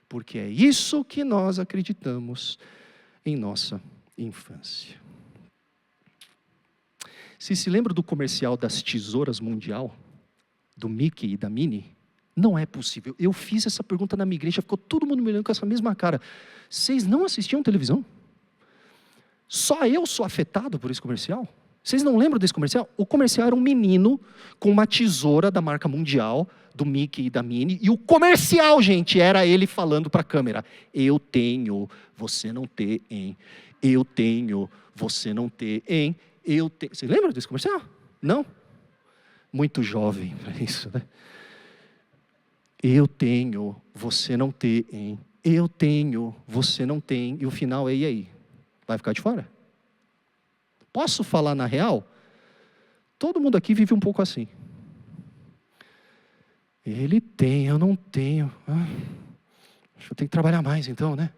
Porque é isso que nós acreditamos em nossa infância. Se lembra do comercial das tesouras mundial? Do Mickey e da Minnie? Não é possível. Eu fiz essa pergunta na minha igreja, ficou todo mundo me olhando com essa mesma cara. Vocês não assistiam televisão? Só eu sou afetado por esse comercial? Vocês não lembram desse comercial? O comercial era um menino com uma tesoura da marca mundial, do Mickey e da Minnie, e o comercial, gente, era ele falando para a câmera, eu tenho, você não tem, hein? Eu tenho, você não tem, hein? Eu tenho. Você lembra desse comercial? Não? Muito jovem para isso, né? Eu tenho, você não tem, hein? Eu tenho, você não tem, e o final é, e aí? Vai ficar de fora? Posso falar na real? Todo mundo aqui vive um pouco assim. Ele tem, eu não tenho. Acho que eu tenho que trabalhar mais então, né?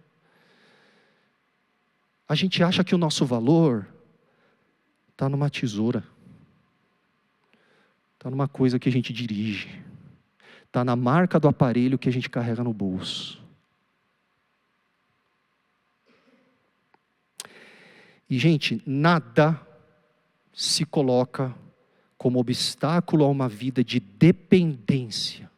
A gente acha que o nosso valor está numa tesoura. Está numa coisa que a gente dirige. Está na marca do aparelho que a gente carrega no bolso. E, gente, nada se coloca como obstáculo a uma vida de dependência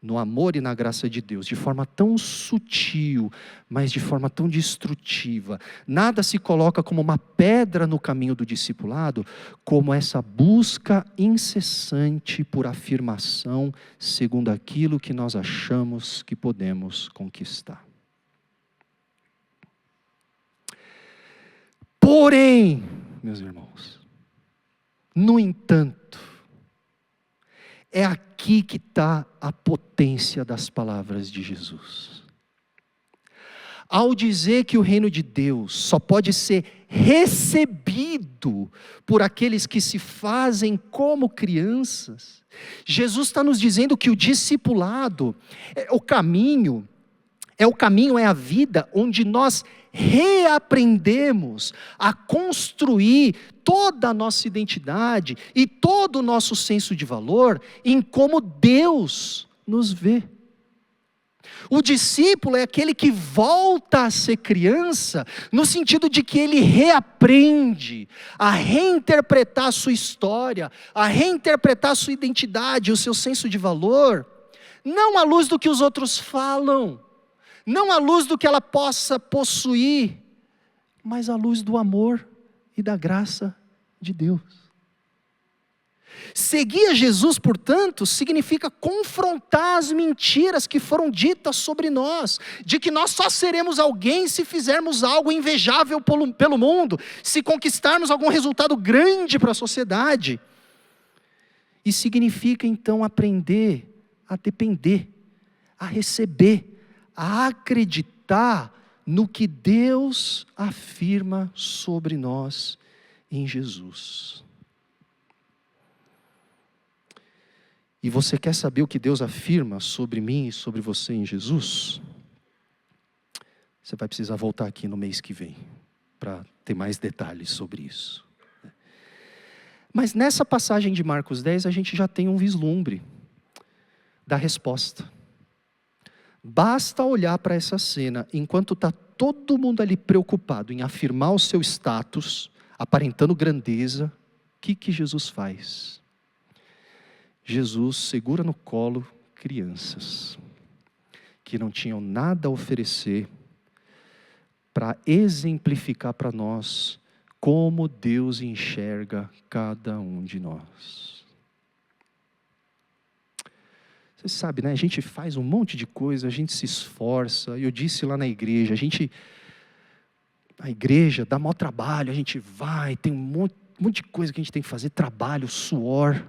no amor e na graça de Deus, de forma tão sutil, mas de forma tão destrutiva. Nada se coloca como uma pedra no caminho do discipulado, como essa busca incessante por afirmação segundo aquilo que nós achamos que podemos conquistar. Porém, meus irmãos, no entanto, é aqui que está a potência das palavras de Jesus. Ao dizer que o reino de Deus só pode ser recebido por aqueles que se fazem como crianças, Jesus está nos dizendo que o discipulado é o caminho, é a vida onde nós reaprendemos a construir toda a nossa identidade e todo o nosso senso de valor em como Deus nos vê. O discípulo é aquele que volta a ser criança, no sentido de que ele reaprende a reinterpretar a sua história, a reinterpretar a sua identidade, o seu senso de valor, não à luz do que os outros falam, não à luz do que ela possa possuir, mas à luz do amor e da graça de Deus. Seguir a Jesus, portanto, significa confrontar as mentiras que foram ditas sobre nós, de que nós só seremos alguém se fizermos algo invejável pelo mundo, se conquistarmos algum resultado grande para a sociedade. E significa então aprender a depender, a receber, a acreditar no que Deus afirma sobre nós em Jesus. E você quer saber o que Deus afirma sobre mim e sobre você em Jesus? Você vai precisar voltar aqui no mês que vem, para ter mais detalhes sobre isso. Mas nessa passagem de Marcos 10, a gente já tem um vislumbre da resposta. Basta olhar para essa cena, enquanto está todo mundo ali preocupado em afirmar o seu status, aparentando grandeza, o que Jesus faz? Jesus segura no colo crianças, que não tinham nada a oferecer, para exemplificar para nós como Deus enxerga cada um de nós. Você sabe, né? A gente faz um monte de coisa, a gente se esforça. Eu disse lá na igreja, a igreja dá maior trabalho, a gente vai, tem um monte de coisa que a gente tem que fazer, trabalho, suor.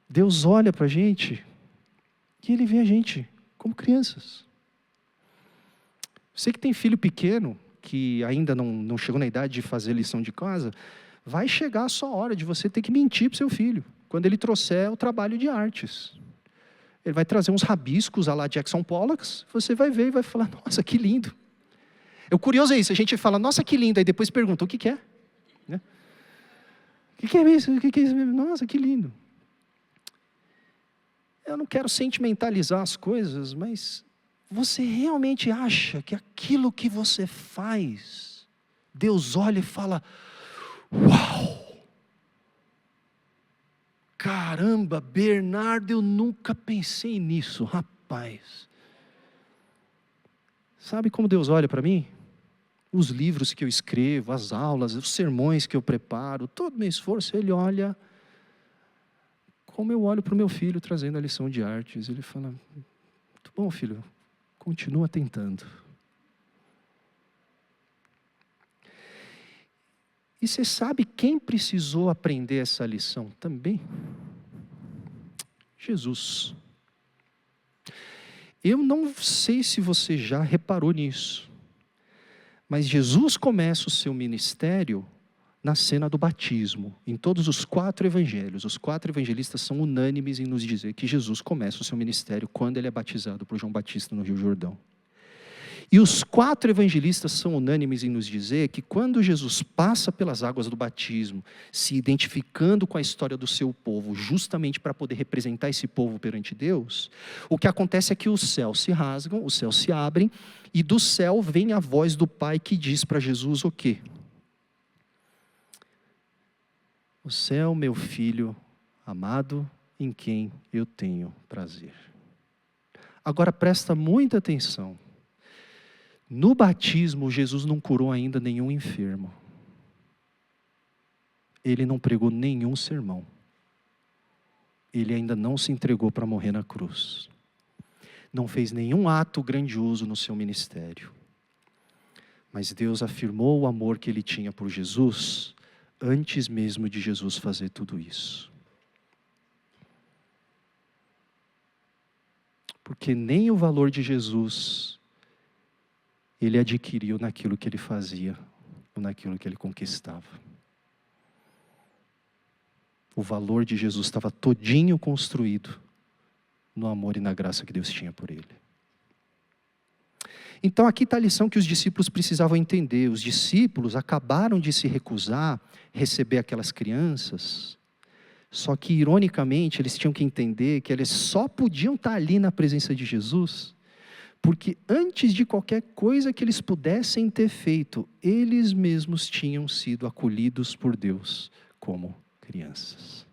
Deus olha para a gente e Ele vê a gente como crianças. Você que tem filho pequeno, que ainda não chegou na idade de fazer lição de casa, vai chegar a sua hora de você ter que mentir para o seu filho, quando ele trouxer o trabalho de artes. Ele vai trazer uns rabiscos à la Jackson Pollock, você vai ver e vai falar, nossa, que lindo. O curioso é isso, a gente fala, nossa, que lindo, aí depois pergunta, o que é? Né? O que é isso? O que é isso? Nossa, que lindo. Eu não quero sentimentalizar as coisas, mas você realmente acha que aquilo que você faz, Deus olha e fala, uau! Caramba, Bernardo, eu nunca pensei nisso, rapaz. Sabe como Deus olha para mim? Os livros que eu escrevo, as aulas, os sermões que eu preparo, todo o meu esforço, Ele olha como eu olho para o meu filho trazendo a lição de artes. Ele fala, muito bom, filho, continua tentando. E você sabe quem precisou aprender essa lição também? Jesus. Eu não sei se você já reparou nisso, mas Jesus começa o seu ministério na cena do batismo. Em todos os 4 evangelhos, os 4 evangelistas são unânimes em nos dizer que Jesus começa o seu ministério quando ele é batizado por João Batista no Rio Jordão. E os 4 evangelistas são unânimes em nos dizer que quando Jesus passa pelas águas do batismo, se identificando com a história do seu povo, justamente para poder representar esse povo perante Deus, o que acontece é que os céus se rasgam, os céus se abrem, e do céu vem a voz do Pai que diz para Jesus o quê? Você é o meu filho amado, em quem eu tenho prazer. Agora presta muita atenção. No batismo, Jesus não curou ainda nenhum enfermo. Ele não pregou nenhum sermão. Ele ainda não se entregou para morrer na cruz. Não fez nenhum ato grandioso no seu ministério. Mas Deus afirmou o amor que Ele tinha por Jesus, antes mesmo de Jesus fazer tudo isso. Porque nem o valor de Jesus Ele adquiriu naquilo que Ele fazia, ou naquilo que Ele conquistava. O valor de Jesus estava todinho construído no amor e na graça que Deus tinha por Ele. Então aqui está a lição que os discípulos precisavam entender. Os discípulos acabaram de se recusar a receber aquelas crianças, só que ironicamente eles tinham que entender que eles só podiam estar ali na presença de Jesus porque antes de qualquer coisa que eles pudessem ter feito, eles mesmos tinham sido acolhidos por Deus como crianças.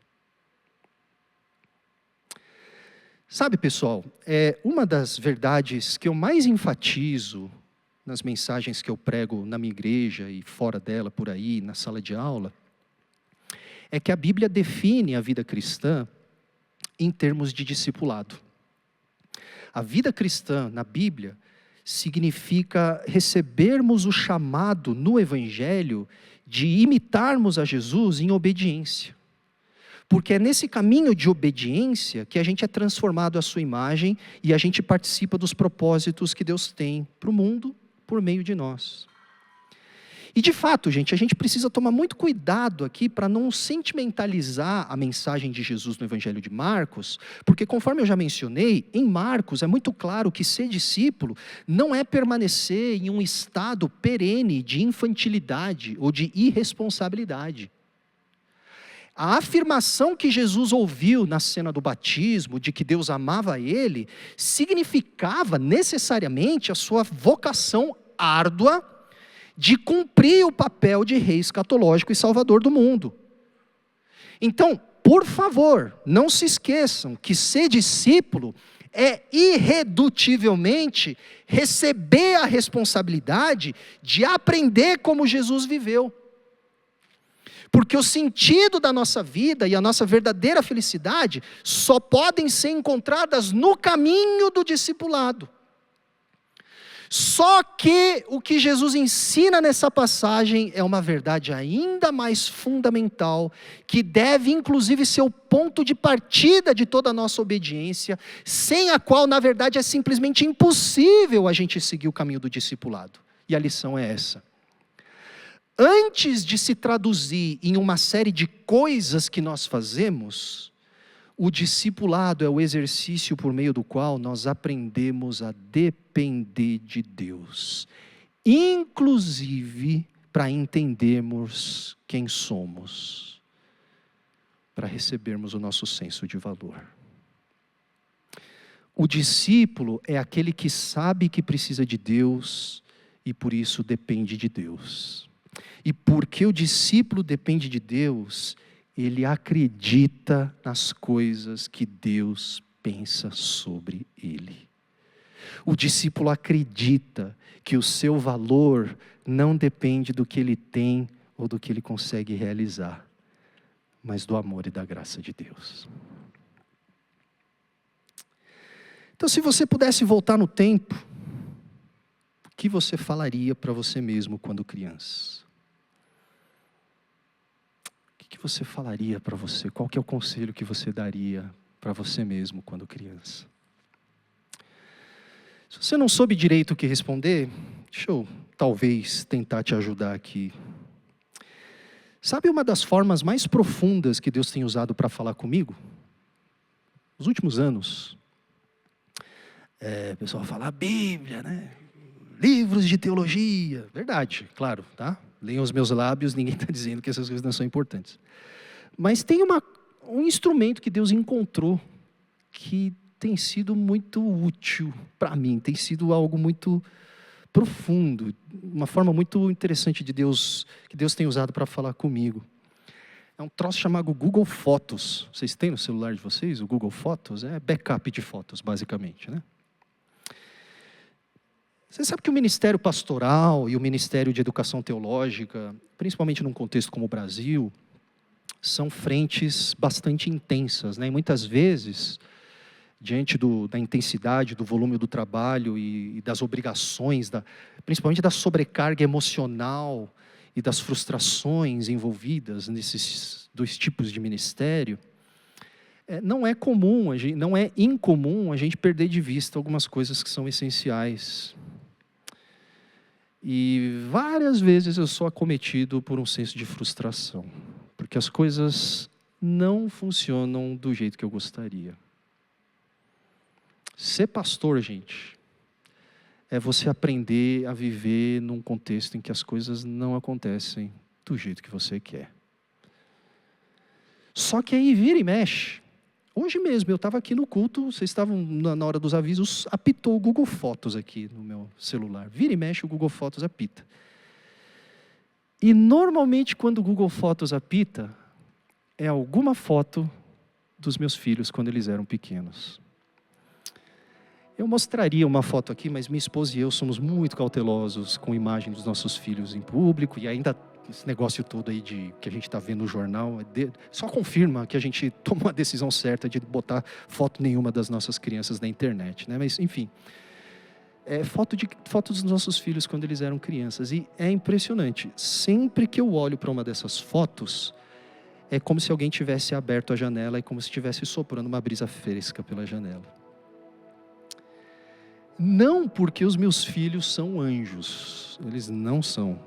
Sabe, pessoal, uma das verdades que eu mais enfatizo nas mensagens que eu prego na minha igreja e fora dela, por aí, na sala de aula, é que a Bíblia define a vida cristã em termos de discipulado. A vida cristã na Bíblia significa recebermos o chamado no Evangelho de imitarmos a Jesus em obediência. Porque é nesse caminho de obediência que a gente é transformado à sua imagem e a gente participa dos propósitos que Deus tem para o mundo por meio de nós. E de fato, gente, a gente precisa tomar muito cuidado aqui para não sentimentalizar a mensagem de Jesus no Evangelho de Marcos, porque conforme eu já mencionei, em Marcos é muito claro que ser discípulo não é permanecer em um estado perene de infantilidade ou de irresponsabilidade. A afirmação que Jesus ouviu na cena do batismo, de que Deus amava ele, significava necessariamente a sua vocação árdua de cumprir o papel de rei escatológico e salvador do mundo. Então, por favor, não se esqueçam que ser discípulo é irredutivelmente receber a responsabilidade de aprender como Jesus viveu. Porque o sentido da nossa vida e a nossa verdadeira felicidade só podem ser encontradas no caminho do discipulado. Só que o que Jesus ensina nessa passagem é uma verdade ainda mais fundamental, que deve inclusive ser o ponto de partida de toda a nossa obediência, sem a qual, na verdade, é simplesmente impossível a gente seguir o caminho do discipulado. E a lição é essa. Antes de se traduzir em uma série de coisas que nós fazemos, o discipulado é o exercício por meio do qual nós aprendemos a depender de Deus, inclusive para entendermos quem somos, para recebermos o nosso senso de valor. O discípulo é aquele que sabe que precisa de Deus e por isso depende de Deus. E porque o discípulo depende de Deus, ele acredita nas coisas que Deus pensa sobre ele. O discípulo acredita que o seu valor não depende do que ele tem ou do que ele consegue realizar, mas do amor e da graça de Deus. Então, se você pudesse voltar no tempo, o que você falaria para você mesmo quando criança? O que você falaria para você? Qual que é o conselho que você daria para você mesmo quando criança? Se você não soube direito o que responder, deixa eu talvez tentar te ajudar aqui. Sabe uma das formas mais profundas que Deus tem usado para falar comigo? Nos últimos anos, o pessoal fala a Bíblia, né? Livros de teologia. Verdade, claro, tá? Leiam os meus lábios, ninguém está dizendo que essas coisas não são importantes. Mas tem um instrumento que Deus encontrou que tem sido muito útil para mim, tem sido algo muito profundo, uma forma muito interessante que Deus tem usado para falar comigo. É um troço chamado Google Fotos. Vocês têm no celular de vocês o Google Fotos? É backup de fotos, basicamente, né? Você sabe que o ministério pastoral e o ministério de educação teológica, principalmente num contexto como o Brasil, são frentes bastante intensas, né? E muitas vezes, diante da intensidade, do volume do trabalho e das obrigações, principalmente da sobrecarga emocional e das frustrações envolvidas nesses dois tipos de ministério, não é incomum a gente perder de vista algumas coisas que são essenciais. E várias vezes eu sou acometido por um senso de frustração, porque as coisas não funcionam do jeito que eu gostaria. Ser pastor, gente, é você aprender a viver num contexto em que as coisas não acontecem do jeito que você quer. Só que aí vira e mexe. Hoje mesmo, eu estava aqui no culto, vocês estavam na hora dos avisos, apitou o Google Fotos aqui no meu celular. Vira e mexe, o Google Fotos apita. E normalmente, quando o Google Fotos apita, é alguma foto dos meus filhos quando eles eram pequenos. Eu mostraria uma foto aqui, mas minha esposa e eu somos muito cautelosos com a imagem dos nossos filhos em público, e ainda esse negócio todo aí que a gente está vendo no jornal, só confirma que a gente tomou a decisão certa de botar foto nenhuma das nossas crianças na internet, né? Mas, enfim, foto dos nossos filhos quando eles eram crianças, e é impressionante. Sempre que eu olho para uma dessas fotos, é como se alguém tivesse aberto a janela e como se estivesse soprando uma brisa fresca pela janela. Não porque os meus filhos são anjos, eles não são.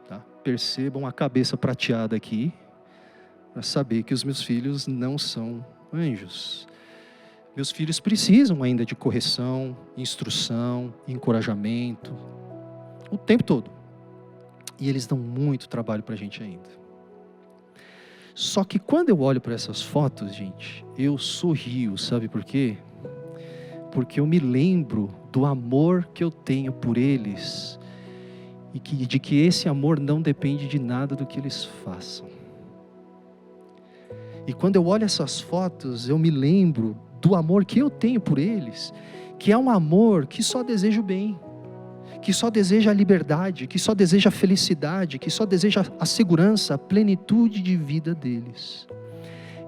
Tá? Percebam a cabeça prateada aqui, para saber que os meus filhos não são anjos. Meus filhos precisam ainda de correção, instrução, encorajamento, o tempo todo. E eles dão muito trabalho para a gente ainda. Só que quando eu olho para essas fotos, gente, eu sorrio, sabe por quê? Porque eu me lembro do amor que eu tenho por eles e de que esse amor não depende de nada do que eles façam. E quando eu olho essas fotos, eu me lembro do amor que eu tenho por eles, que é um amor que só deseja o bem, que só deseja a liberdade, que só deseja a felicidade, que só deseja a segurança, a plenitude de vida deles.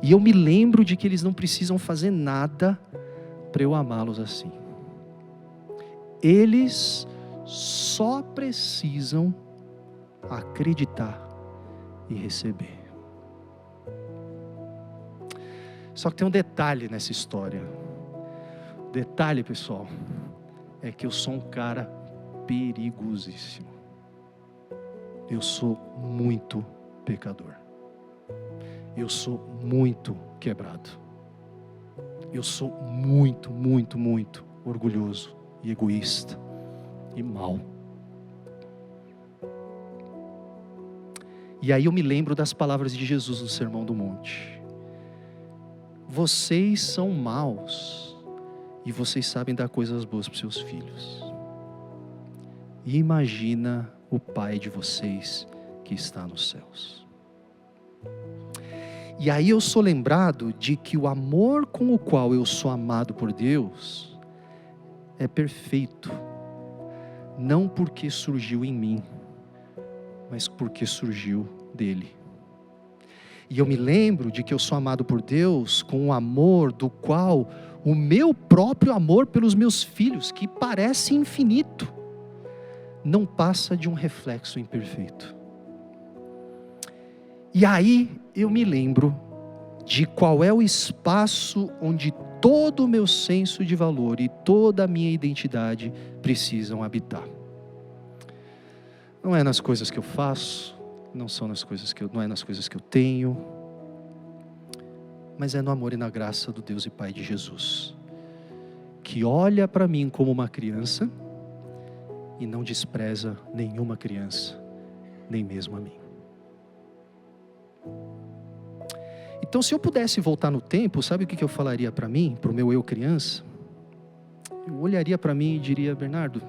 E eu me lembro de que eles não precisam fazer nada para eu amá-los assim. Eles só precisam acreditar e receber. Só que tem um detalhe nessa história. O detalhe, pessoal, é que eu sou um cara perigosíssimo. Eu sou muito pecador. Eu sou muito quebrado. Eu sou muito, muito, muito orgulhoso e egoísta e mau. E aí eu me lembro das palavras de Jesus no Sermão do Monte. Vocês são maus e vocês sabem dar coisas boas para os seus filhos. E imagina o Pai de vocês que está nos céus. E aí eu sou lembrado de que o amor com o qual eu sou amado por Deus é perfeito. Não porque surgiu em mim, mas porque surgiu dele. E eu me lembro de que eu sou amado por Deus com um amor do qual o meu próprio amor pelos meus filhos, que parece infinito, não passa de um reflexo imperfeito. E aí eu me lembro de qual é o espaço onde todo o meu senso de valor e toda a minha identidade precisam habitar. Não é nas coisas que eu faço, não é nas coisas que eu tenho, mas é no amor e na graça do Deus e Pai de Jesus, que olha para mim como uma criança e não despreza nenhuma criança, nem mesmo a mim. Então, se eu pudesse voltar no tempo, sabe o que eu falaria para mim, para o meu eu criança? Eu olharia para mim e diria: Bernardo,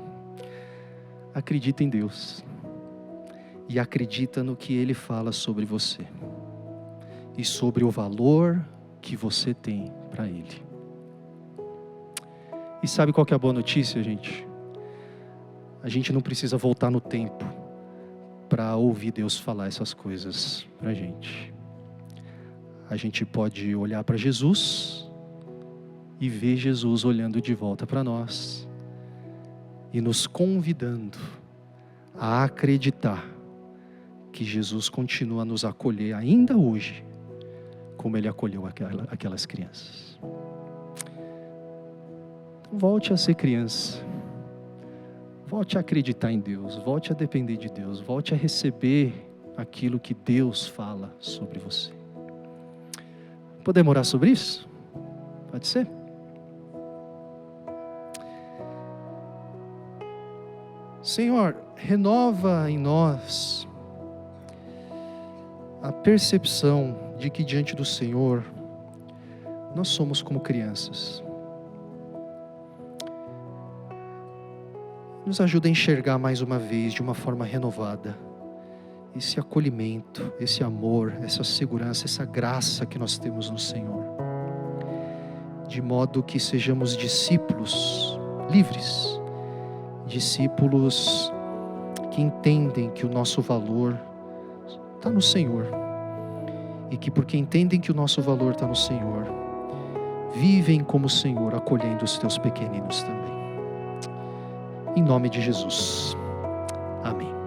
acredita em Deus. E acredita no que Ele fala sobre você. E sobre o valor que você tem para Ele. E sabe qual que é a boa notícia, gente? A gente não precisa voltar no tempo para ouvir Deus falar essas coisas para a gente. A gente pode olhar para Jesus e ver Jesus olhando de volta para nós e nos convidando a acreditar que Jesus continua a nos acolher ainda hoje, como Ele acolheu aquelas crianças. Então, volte a ser criança, volte a acreditar em Deus, volte a depender de Deus, volte a receber aquilo que Deus fala sobre você. Podemos orar sobre isso? Pode ser? Senhor, renova em nós a percepção de que diante do Senhor nós somos como crianças. Nos ajuda a enxergar mais uma vez de uma forma renovada esse acolhimento, esse amor, essa segurança, essa graça que nós temos no Senhor, de modo que sejamos discípulos livres, discípulos que entendem que o nosso valor está no Senhor, e que porque entendem que o nosso valor está no Senhor, vivem como o Senhor, acolhendo os teus pequeninos também. Em nome de Jesus. Amém.